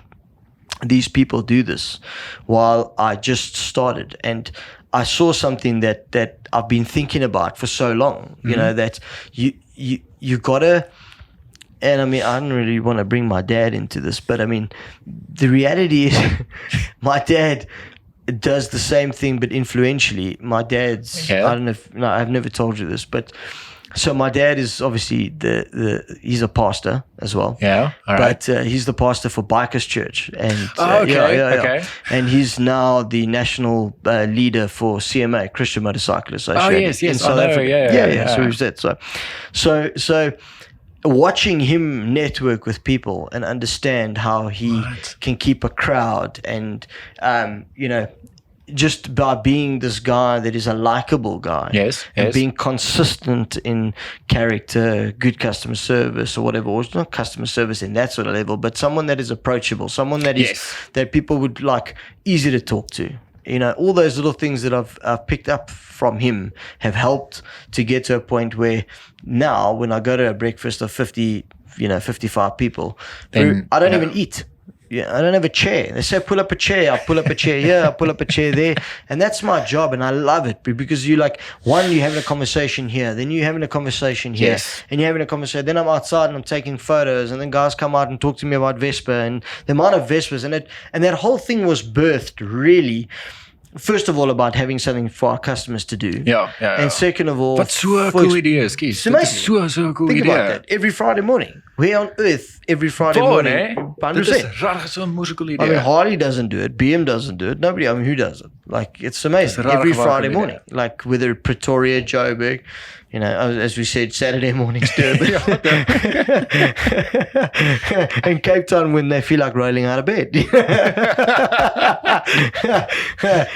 these people do this while I just started. And I saw something that I've been thinking about for so long, that you got to, and I mean, I don't really want to bring my dad into this, but I mean, the reality is my dad does the same thing, but influentially. My dad's, I don't know if, I've never told you this, but so my dad is obviously he's a pastor as well. Yeah. All right. But he's the pastor for Bikers Church. And okay. And he's now the national leader for CMA, Christian Motorcycle Association. Oh, yes. In South Africa. Yeah. So we've said so watching him network with people and understand how he can keep a crowd and, just by being this guy that is a likable guy, and being consistent in character, good customer service or whatever, or it's not customer service in that sort of level, but someone that is approachable, someone that is that people would like, easy to talk to. You know, all those little things that I've picked up from him have helped to get to a point where now when I go to a breakfast of 55 people, then, I don't even eat. Yeah, I don't have a chair. They say pull up a chair. I pull up a chair here. I pull up a chair there, and that's my job, and I love it because you like you're having a conversation here, then you're having a conversation here, and you're having a conversation. Then I'm outside and I'm taking photos, and then guys come out and talk to me about Vespa and the amount of Vespas, and that whole thing was birthed really. First of all, about having something for our customers to do. And second of all... Wat so 'n cool idee is, kies. Dit is so 'n cool idee. Think about that. Every Friday morning. Where on earth, every Friday morning? 100%. Dit is rarig so 'n cool idee. I mean, Harley doesn't do it. BM doesn't do it. Nobody, I mean, who does it? Like, it's amazing. Every Friday morning. Like, whether Pretoria, Joburg, you know, as we said, Saturday mornings, Durban. And Cape Town when they feel like rolling out of bed.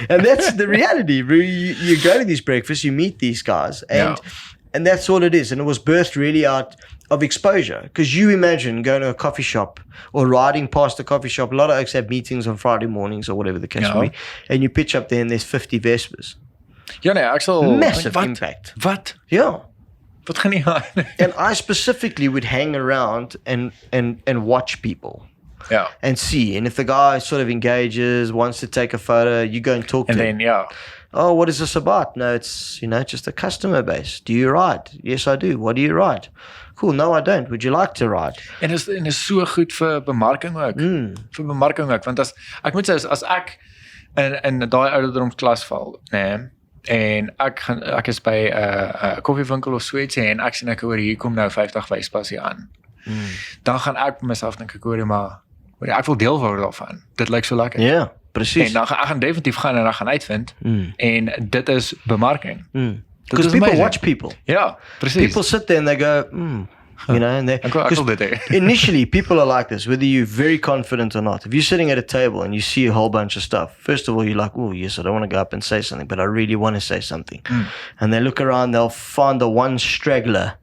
And that's the reality. You go to these breakfasts, you meet these guys, and that's all it is. And it was birthed really out of exposure. Because you imagine going to a coffee shop or riding past a coffee shop. A lot of oaks have meetings on Friday mornings or whatever the case may be. And you pitch up there and there's 50 Vespas. Ja nee, ek sal massive impact. Wat? Ja. Wat gaan nie aan? And I specifically would hang around and watch people. And see. And if the guy sort of engages, wants to take a photo, you go and talk to him. Oh, what is this about? No, it's, just a customer base. Do you ride? Yes, I do. What do you ride? Cool, no, I don't. Would you like to ride? En is so goed vir bemarking ook. Vir bemarking ook. Want ek moet sê, as ek in daai ouderdomsklas val, en ek is by 'n koffiewinkel of so iets en ek sien ek hoor hier kom nou 50 Vespas hier aan. Dan gaan ek myself dink ek hoor maar ek wil deel word daarvan. Dit lyk so lekker. Ja, presies. En dan gaan definitief gaan en dan gaan uitvind en dit is bemarking. Because people watch people. Ja, presies. People sit there and they go, and initially people are like this, whether you're very confident or not. If you're sitting at a table and you see a whole bunch of stuff, first of all, you're like, oh, yes, I don't want to go up and say something, but I really want to say something. And they look around, they'll find the one straggler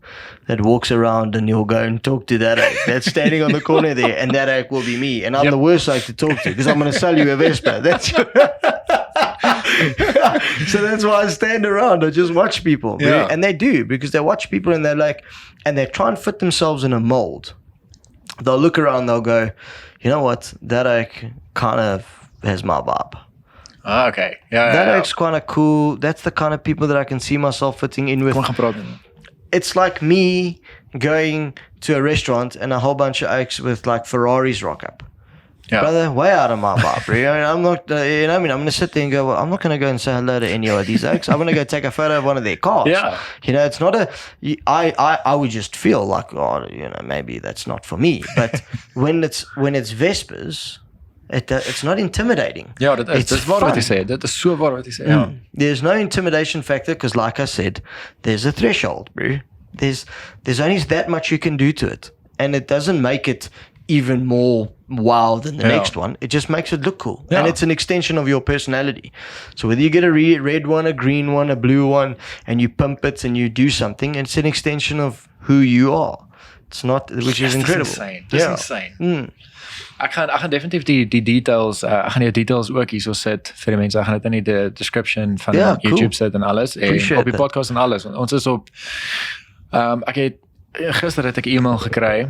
that walks around and you'll go and talk to that oak that's standing on the corner there, and that oak will be me. And I'm the worst oak to talk to because I'm going to sell you a Vespa. That's so that's why I stand around. I just watch people. And they do, because they watch people and they're like, and they try and fit themselves in a mold. They'll look around, they'll go, you know what, that oak kind of has my vibe. Okay. That oak's kind of cool. That's the kind of people that I can see myself fitting in with. It's like me going to a restaurant and a whole bunch of oaks with like Ferraris rock up. Brother, way out of my vibe, bro. I'm not, I'm going to sit there and go, well, I'm not going to go and say hello to any of these oaks. I'm going to go take a photo of one of their cars. It's not I would just feel like, maybe that's not for me. But when it's Vespas, it's not intimidating. Ja, dit is waar wat jy sê. Dit is so waar wat jy sê. Ja. There's no intimidation factor because, like I said, there's a threshold, bro. There's only that much you can do to it, and it doesn't make it even more wow than the next one. It just makes it look cool, and it's an extension of your personality. So whether you get a red one, a green one, a blue one, and you pump it and you do something, it's an extension of who you are. It's not, which is incredible. That's insane. Ek gaan definitief die details, ek gaan die details ook hier so sit vir die mense. Ek gaan dit in die description van YouTube sit en alles, en op die podcast en alles. Ons is op, gister het ek e-mail gekry,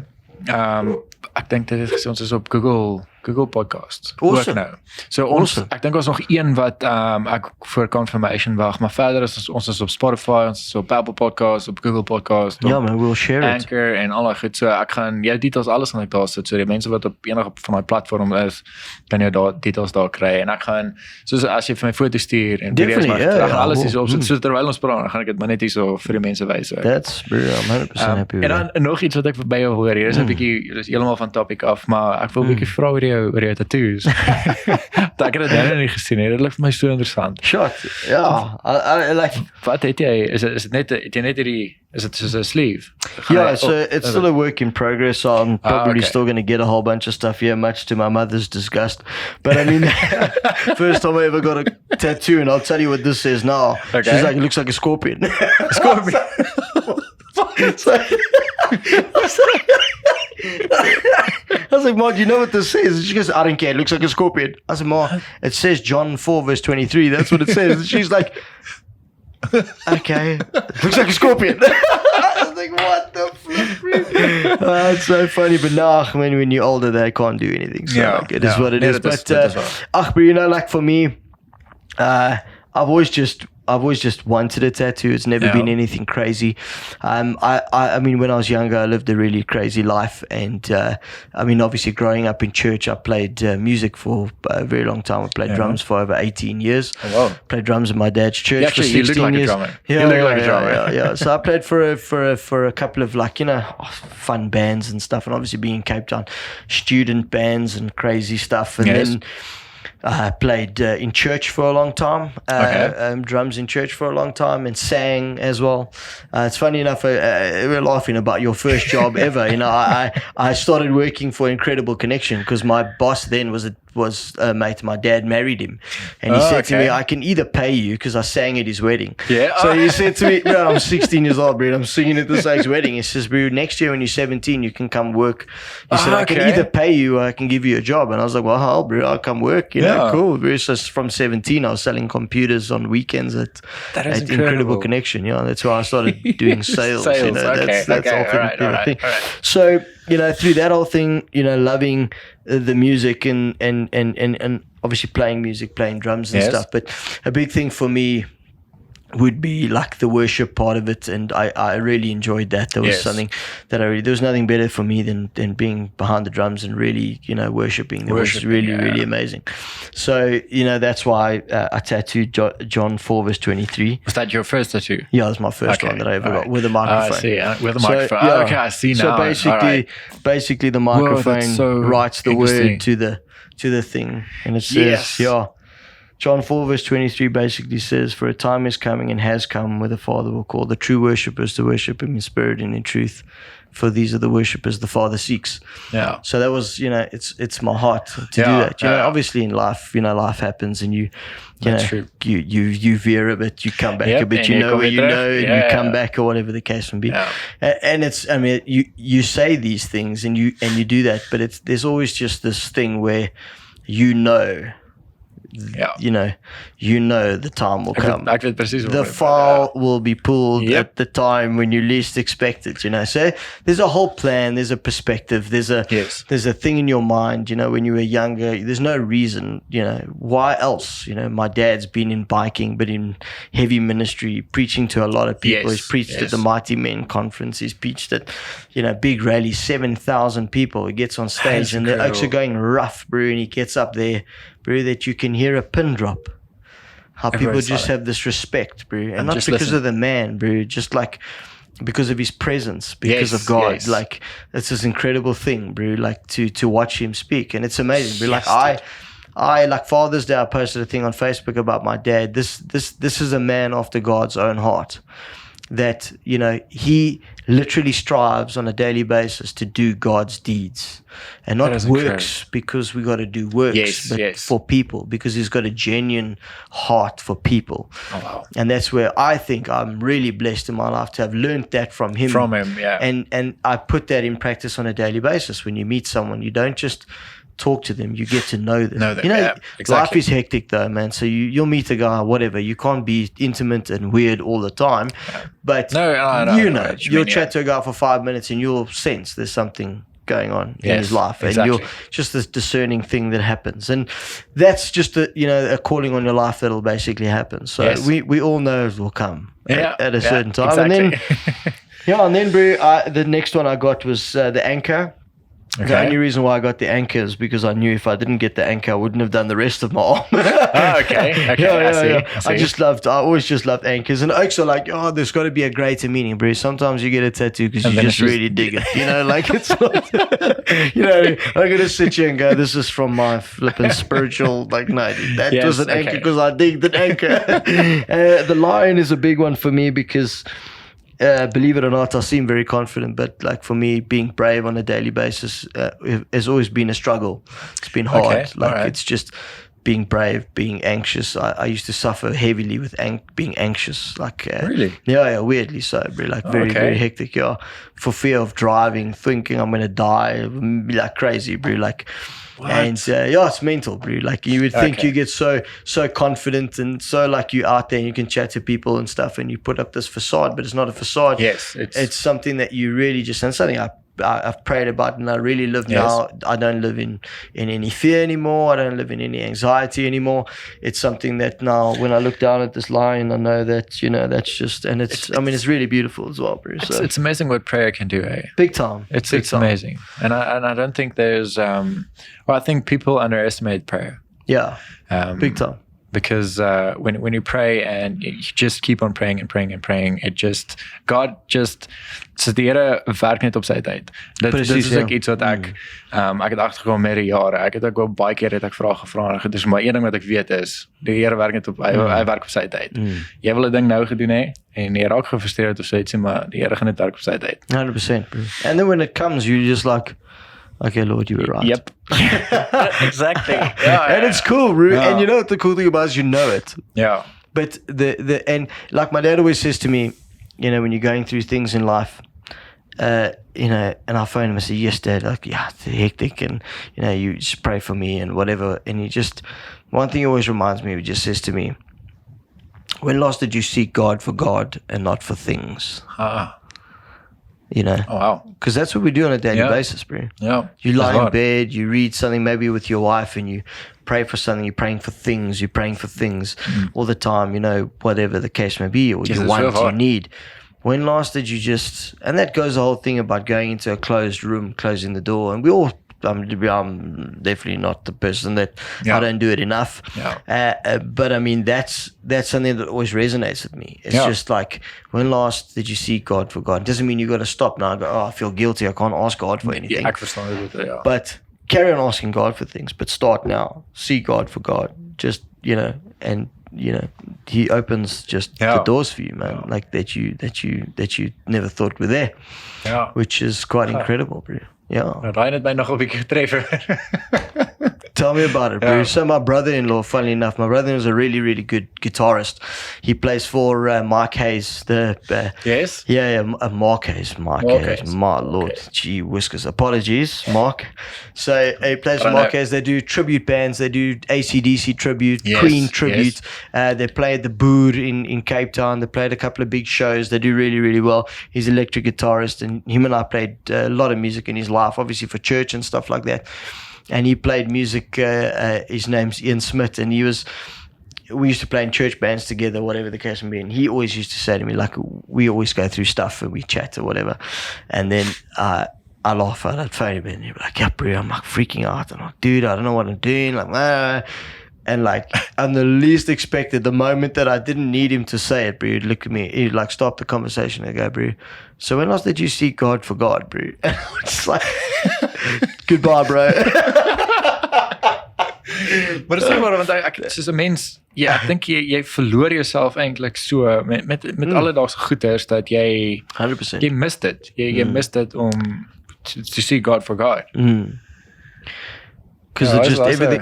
ek dink dit het gesê ons is op Google Podcasts. Awesome. Ook nou. So ons, ek dink ons nog een wat ek voor confirmation wag, maar verder is ons is op Spotify, ons is op Apple Podcasts, op Google Podcasts, op man, we'll share Anchor en al die goed. So ek gaan jou details alles gaan ek daar sit. So die mense wat op enige van my platform is, kan jy daar details daar kry. En ek gaan, soos as jy vir my foto's stuur en video's maak, ek gaan alles hier so opsit. So terwyl ons praat, dan gaan ek dit maar net hier so vir die mense wys. That's bro, I'm 100% happy with En dan nog iets wat ek by jou hoor, hier is 'n bietjie, is heeltemal heeltemal van topic af, maar ek wil 'n bietjie vra oor jou tattoos. Dat ek het dit nou nie gesien nie. Dit lyk vir my so interessant. Shot. Ja, I like. Wat het jy? Is dit net het jy net hierdie is dit soos 'n sleeve? Yeah, so it's still a work in progress. So I'm probably okay. still going to get a whole bunch of stuff here, much to my mother's disgust. But I mean, first time I ever got a tattoo, and I'll tell you what this says now. Okay. She's like, it looks like a scorpion. Scorpion. So, I was like, Ma, do you know what this says? She goes, I don't care. It looks like a scorpion. I said, Ma, it says John 4 verse 23. That's what it says. And she's like, okay, it looks like a scorpion. I was like, what the flip? It's so funny. But now, when you're older, they can't do anything. So like, it is what it is. But, but you know, like for me, I've always just wanted a tattoo. It's never been anything crazy. I mean, when I was younger, I lived a really crazy life. And, I mean, obviously growing up in church, I played music for a very long time. I played drums for over 18 years. Oh, wow. Played drums in my dad's church for 16 you look like years. A drummer. Yeah, you look like a drummer. Yeah. So I played for a couple of like, you know, fun bands and stuff. And obviously being in Cape Town, student bands and crazy stuff. And then I played in church for a long time, drums in church for a long time, and sang as well. It's funny enough, we're laughing about your first job ever. You know, I started working for Incredible Connection because my boss then was a mate. My dad married him, and he said to me, I can either pay you because I sang at his wedding. Yeah. So he said to me, bro, I'm 16 years old, bro, I'm singing at this guy's wedding. He says, bro, next year when you're 17, you can come work. He said, I can either pay you or I can give you a job. And I was like, well, hell, bro, I'll come work. You know, cool. So from 17, I was selling computers on weekends at Incredible Connection. Yeah, that's why I started doing sales. You know, that's the thing. So, you know, through that whole thing, you know, loving the music and obviously playing music, playing drums and stuff. But a big thing for me would be like the worship part of it, and I really enjoyed that. There was something that there was nothing better for me than being behind the drums and really, you know, worshiping. It was really amazing. So, you know, that's why I tattooed John 4 verse 23. Was that your first tattoo? Yeah, it was my first one that I ever got with a microphone. I see, with a microphone. So, okay, I see now. So basically the microphone writes the word to the thing, and it says, John 4 verse 23 basically says, for a time is coming and has come where the Father will call the true worshippers to worship him in spirit and in truth, for these are the worshippers the Father seeks. Yeah. So that was, you know, it's my heart to do that. You know, obviously in life, you know, life happens and you veer a bit, you come back a bit, you know where you know, and you come back or whatever the case may be. Yeah. And it's, I mean, you say these things and you do that, but there's always just this thing where you know the time will come. The file will be pulled at the time when you least expect it, you know. So there's a whole plan, there's a perspective, there's a thing in your mind, you know, when you were younger, there's no reason, you know, why else? You know, my dad's been in biking, but in heavy ministry, preaching to a lot of people. He's preached at the Mighty Men Conference, he's preached at, you know, big rallies, 7,000 people. He gets on stage and the oaks are going rough, bro, and he gets up there, bro, that you can hear a pin drop. How people just have this respect, bro. And not because of the man, bro, just like because of his presence, because of God. Like, it's this incredible thing, bro, like to watch him speak. And it's amazing, bro. Like I like Father's Day, I posted a thing on Facebook about my dad. This is a man after God's own heart. That, you know, he literally strives on a daily basis to do God's deeds and not works because we got to do works, but for people, because he's got a genuine heart for people. Oh, wow. And that's where I think I'm really blessed in my life to have learned that from him. And I put that in practice on a daily basis. When you meet someone, you don't just talk to them, you get to know them. You know, life is hectic though, man. So you'll meet a guy, whatever. You can't be intimate and weird all the time. But you'll chat to a guy for 5 minutes and you'll sense there's something going on in his life, and you're just this discerning thing that happens, and that's just a calling on your life that'll basically happen. So we all know it will come at a certain time, and then bro, the next one I got was the anchor. The only reason why I got the anchor is because I knew if I didn't get the anchor, I wouldn't have done the rest of my arm. Okay. I see. I always just loved anchors. And also like, there's got to be a greater meaning, bro. Sometimes you get a tattoo because you just really dig it. You know, like it's not, you know, I'm going to sit here and go, this is from my flipping spiritual, like, no, that was an anchor because I digged an anchor. The lion is a big one for me because believe it or not, I seem very confident, but like for me, being brave on a daily basis has always been a struggle. It's been hard. It's just being brave, being anxious. I used to suffer heavily with being anxious. Like really? Yeah, weirdly so, bro. Like very hectic. Yeah, for fear of driving, thinking I'm gonna die, like crazy, bro. Like. What? And it's mental, bro. Like you would think you get so confident and so like you out there and you can chat to people and stuff and you put up this facade, but it's not a facade. Yes, it's something that you really just, and something I've prayed about and I really live now. I don't live in any fear anymore. I don't live in any anxiety anymore. It's something that now when I look down at this line, I know that, you know, that's just, and it's really beautiful as well, bro. So it's amazing what prayer can do, eh? Big time. It's amazing. And I don't think there's, I think people underestimate prayer. Yeah, big time. Because when you pray and you just keep on praying and praying and praying, God just, so die Here werk net op sy tyd. Dit is ook iets wat ek het agtergekom met die jare. Ek het ook wel baie keer vrae gevra. Dis maar een ding wat ek weet is, die Here werk net hy werk op sy tyd. Jy wil 'n ding nou gedoen hê en jy raak gefrustreerd of so iets, maar die Here gaan net werk op sy tyd. 100%. And then when it comes, you just like, okay, Lord, you were right. Yep. Exactly. And it's cool, bro. And you know what the cool thing about it is, you know it. Yeah. But and like my dad always says to me, you know, when you're going through things in life, you know, and I phone him and say, yes, Dad, like, yeah, it's hectic and, you know, you just pray for me and whatever. And he just, one thing he always reminds me, he just says to me, when last did you seek God for God and not for things? You know, because that's what we do on a daily basis, bro. Yeah, you lie in bed, you read something maybe with your wife, and you pray for something. You're praying for things. You're praying for things all the time. You know, whatever the case may be, or you want, you need. When last did you just? And that goes the whole thing about going into a closed room, closing the door, and we all. I'm definitely not the person that I don't do it enough. But I mean, that's something that always resonates with me. It's just like, when last did you seek God for God? It doesn't mean you got to stop now and go, I feel guilty. I can't ask God for anything. But carry on asking God for things, but start now. Seek God for God. Just, you know, and, you know, He opens just the doors for you, man. Like that you never thought were there. Which is quite incredible, bro. Yeah. Ryan het my nog 'n bietjie getreffer. Tell me about it, bro. So my brother-in-law, funnily enough, my brother-in-law is a really, really good guitarist. He plays for Mark Hayes. Yes? Yeah, Mark Hayes. My Lord. Gee whiskers. Apologies, Mark. So he plays for Mark Hayes. They do tribute bands. They do AC/DC tribute, Queen tribute. They play at the Boer in Cape Town. They played a couple of big shows. They do really, really well. He's an electric guitarist, and him and I played a lot of music in his life, obviously for church and stuff like that. And he played music, his name's Ian Smith, and we used to play in church bands together, whatever the case may be. And he always used to say to me, like, we always go through stuff and we chat or whatever. And then I laugh and I'd phone him and he'd be like, yeah, bro, I'm like freaking out. I'm like, dude, I don't know what I'm doing. Like, and like, I'm the least expected. The moment that I didn't need him to say it, bro, he'd look at me, he'd like stop the conversation and go, bro, so when last did you seek God for God, bro? And I was just like, goodbye, bro. Maar dis maar want ek soos 'n mens, ek dink jy verloor jouself eintlik so met alledaagse goeders dat jy 100%. Jy mis dit. Jy mis dit om to see God for God. Because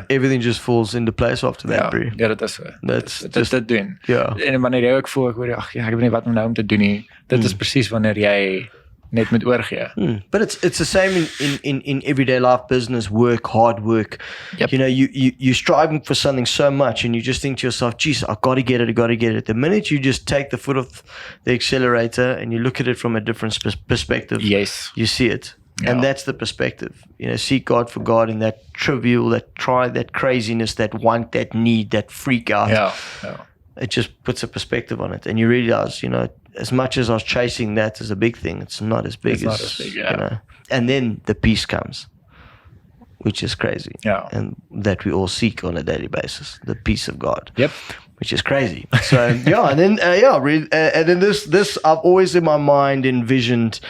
everything just falls into place after that, bro. Ja, dit is so. That's dit doen. Ja. En wanneer jy ook voel ek hoor ek weet nie wat om nou om te doen nie. Dit is presies wanneer jy net moet oorgee. But it's the same in everyday life, business, work, hard work. Yep. You know, you're striving for something so much and you just think to yourself, geez, I got to get it. The minute you just take the foot off the accelerator and you look at it from a different perspective, you see it. And that's the perspective. You know, seek God for God in that trivial, that craziness, that want, that need, that freak out. It just puts a perspective on it. And you realize, you know, as much as I was chasing that as a big thing, it's not as big as big, you know. And then the peace comes. which is crazy. Yeah. And that we all seek on a daily basis, the peace of God. Yep. Which is crazy. So yeah, and then and then this I've always in my mind envisioned.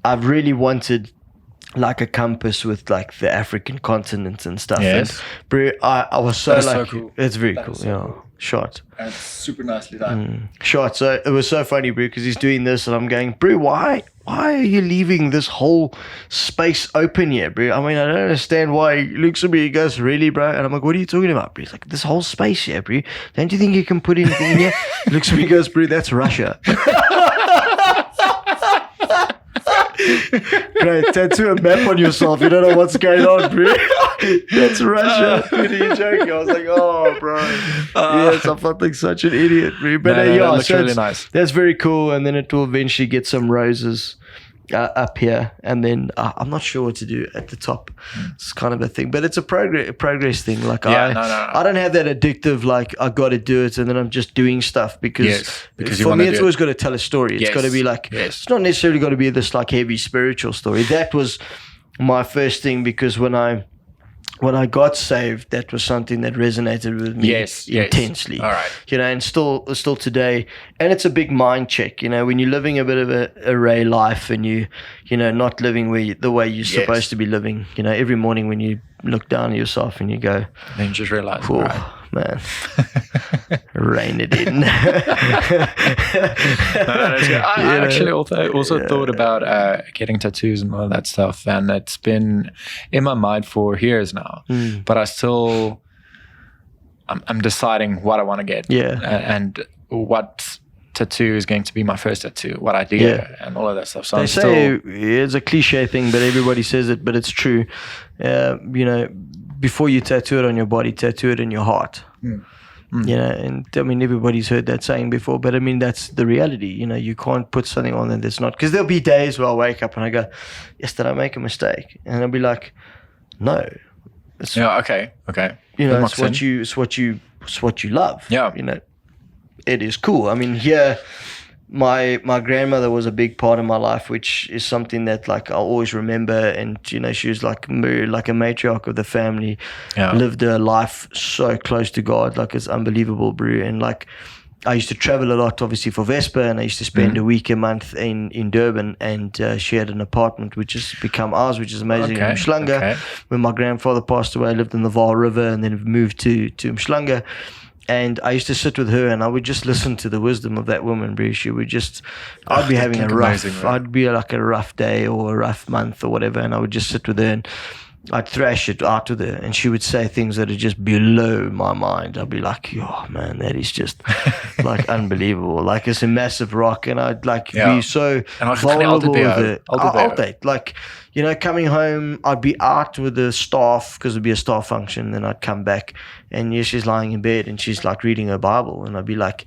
I've really wanted like a compass with like the African continent and stuff. Yes. And bro, I was so That is so like, cool. it's very That cool. is so Yeah, cool. shot. And it's super nicely done. Shot. So it was so funny, bro, because he's doing this, and I'm going, bro, why are you leaving this whole space open here, bro? I mean, I don't understand why. He looks at me, he goes, really, bro? And I'm like, what are you talking about, bro? He's like, this whole space here, bro. Don't you think you can put anything in here? He looks at me, he goes, bro, that's Russia. Great, tattoo a map on yourself. You don't know what's going on, bro. That's Russia. Dude, are you joking? I was like, oh, bro. Yes, I felt like such an idiot, bro. But that yeah, looks so really nice. that's very cool. And then it will eventually get some roses up here. And then I'm not sure what to do at the top. It's kind of a thing. But it's a progress thing. Like I don't have that addictive, like, I got to do it. And then I'm just doing stuff because for me, it's always got to tell a story. It's got to be like, it's not necessarily got to be this like heavy spiritual story. That was my first thing, because when I got saved, that was something that resonated with me intensely. All right. You know, and still today. And it's a big mind check, you know, when you're living a bit of a array life and you know, not living the way you're supposed to be living. You know, every morning when you look down at yourself and you go, then you just realize, oh, right. man, rein it in. I actually also thought about getting tattoos and all that stuff, and it's been in my mind for years now. But I'm deciding what I want to get, and what tattoo is going to be my first tattoo, what idea, and all of that stuff. So they say it's a cliche thing, but everybody says it, but it's true. You know, before you tattoo it on your body, tattoo it in your heart. You know, and I mean, everybody's heard that saying before, but I mean, that's the reality. You know, you can't put something on there that's not, because there'll be days where I wake up and I go, yes, did I make a mistake? And I'll be like, no. Okay. You know, it's what you love. Yeah. You know, it is cool. I mean, here, my grandmother was a big part of my life, which is something that like I'll always remember. And you know, she was like a matriarch of the family. Lived her life so close to God, like it's unbelievable, bro. And like I used to travel a lot, obviously, for Vespa, and I used to spend a week, a month in Durban. And she had an apartment which has become ours, which is amazing, in Umhlanga. When my grandfather passed away, I lived in the Vaal River, and then moved to Umhlanga. And I used to sit with her, and I would just listen to the wisdom of that woman, bro. She would just, I'd be having I'd be like a rough day or a rough month or whatever, and I would just sit with her and I'd thrash it out with her, and she would say things that are just below my mind. I'd be like, oh man, that is just like unbelievable. Like it's a massive rock, and I'd like be so vulnerable with it. Altyd. Like, you know, coming home, I'd be out with the staff because it'd be a staff function, then I'd come back, and she's lying in bed and she's like reading her Bible, and I'd be like,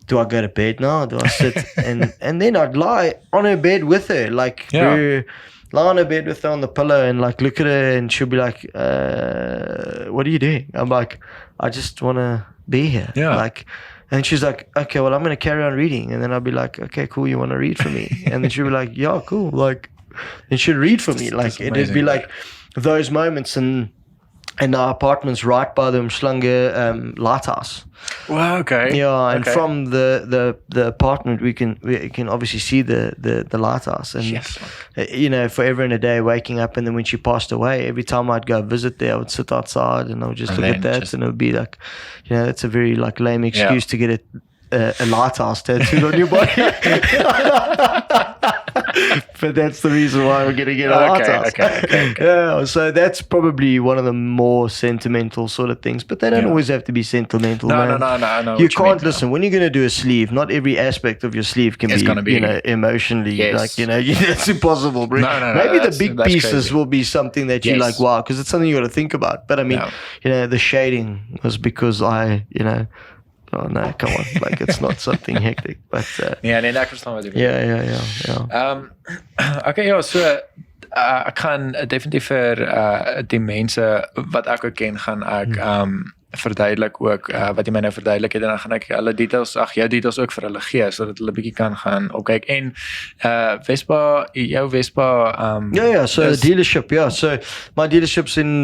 do I go to bed now? Do I sit? and then I'd lie on her bed with her, like lie on her bed with her on the pillow and like look at her, and she'll be like, what are you doing? I'm like, I just want to be here. Like, and she's like, okay, well, I'm going to carry on reading. And then I'll be like, okay, cool, you want to read for me? And then she'll be like, yeah, cool. Like, and she'd read for me. Like, it'd be like those moments. And our apartment's right by the Umhlanga lighthouse. Wow, okay. Yeah, and from the apartment we can obviously see the lighthouse. And you know, forever and a day waking up, and then when she passed away, every time I'd go visit there, I would sit outside and I would just look at that, and it would be like, you know, that's a very like lame excuse to get a lighthouse tattooed on your body. But that's the reason why we're going to get a lighthouse. Okay. Yeah, so that's probably one of the more sentimental sort of things. But they don't always have to be sentimental, man. No. You can't listen. When you're going to do a sleeve, not every aspect of your sleeve can be, you know, emotionally like, you know, it's impossible, bro. Maybe the big pieces will be something that you like, wow, because it's something you got to think about. But I mean, you know, the shading was because you know. Oh no, come on! Like it's not something hectic, but nee, ek verstaan wat jy bedoel. Ja. Okay, so ek gaan definitief vir die mense wat ek ook ken, gaan ek verduidelik ook wat jy my nou verduidelik het en dan gaan ek hulle details, jou details ook vir hulle gee sodat hulle bietjie kan gaan opkyk en jou Vespa so the dealership, so my dealership's in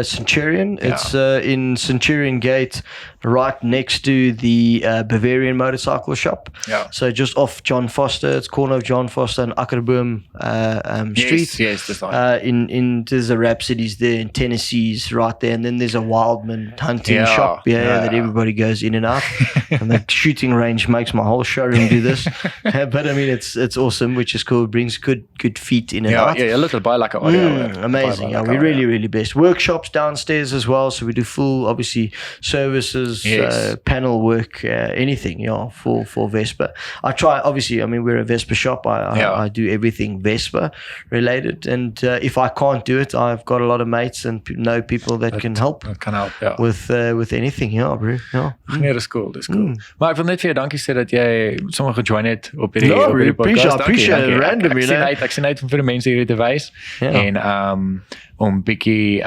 Centurion. It's in Centurion Gate, right next to the Bavarian motorcycle shop. So just off John Foster, it's corner of John Foster and Akkerboom Street. Yes, that's right. There's a Rhapsodies there, in Tennessee's right there, and then there's a Wildman hunting shop, that everybody goes in and out. And the shooting range makes my whole showroom do this. But I mean, it's awesome, which is cool. It brings good feet in and out. Yeah, a little buy like an audio. Amazing. Yeah, we're really best. Workshops downstairs as well, so we do full, obviously, services, panel work, anything, for Vespa. I try, obviously, I mean, we're a Vespa shop. I do everything Vespa related, and if I can't do it, I've got a lot of mates and know people that can help. With anything, bro. Nee, dis cool. Maar ek wil net vir jou dankie sê dat jy sommer gejoin het op hierdie podcast. Appreciate it, random, Ek sien uit vir die mense hierdie te wys en om bietjie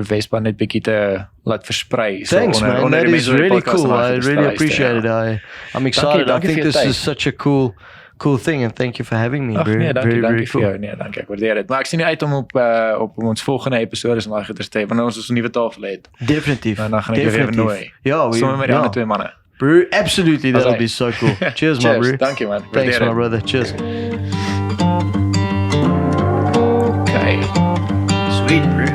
Vespa net bietjie te laat versprei. Thanks, man. That is really cool. I really appreciate it. I'm excited. I think this is such a cool thing, and thank you for having me. Dankie vir jou. Nee, dankie. Ek waardeer dit. Maar ek sien uit om op ons volgende episode en daai goeie te wanneer ons 'n nuwe tafel het. Definitief. En dan gaan ek jou weer nooi. Sommer met die ander twee manne. Bro, absolutely, that'll be so cool. Cheers, my bro. Thank you, man. Thanks, my brother. Cheers. Okay. Sweet, bro.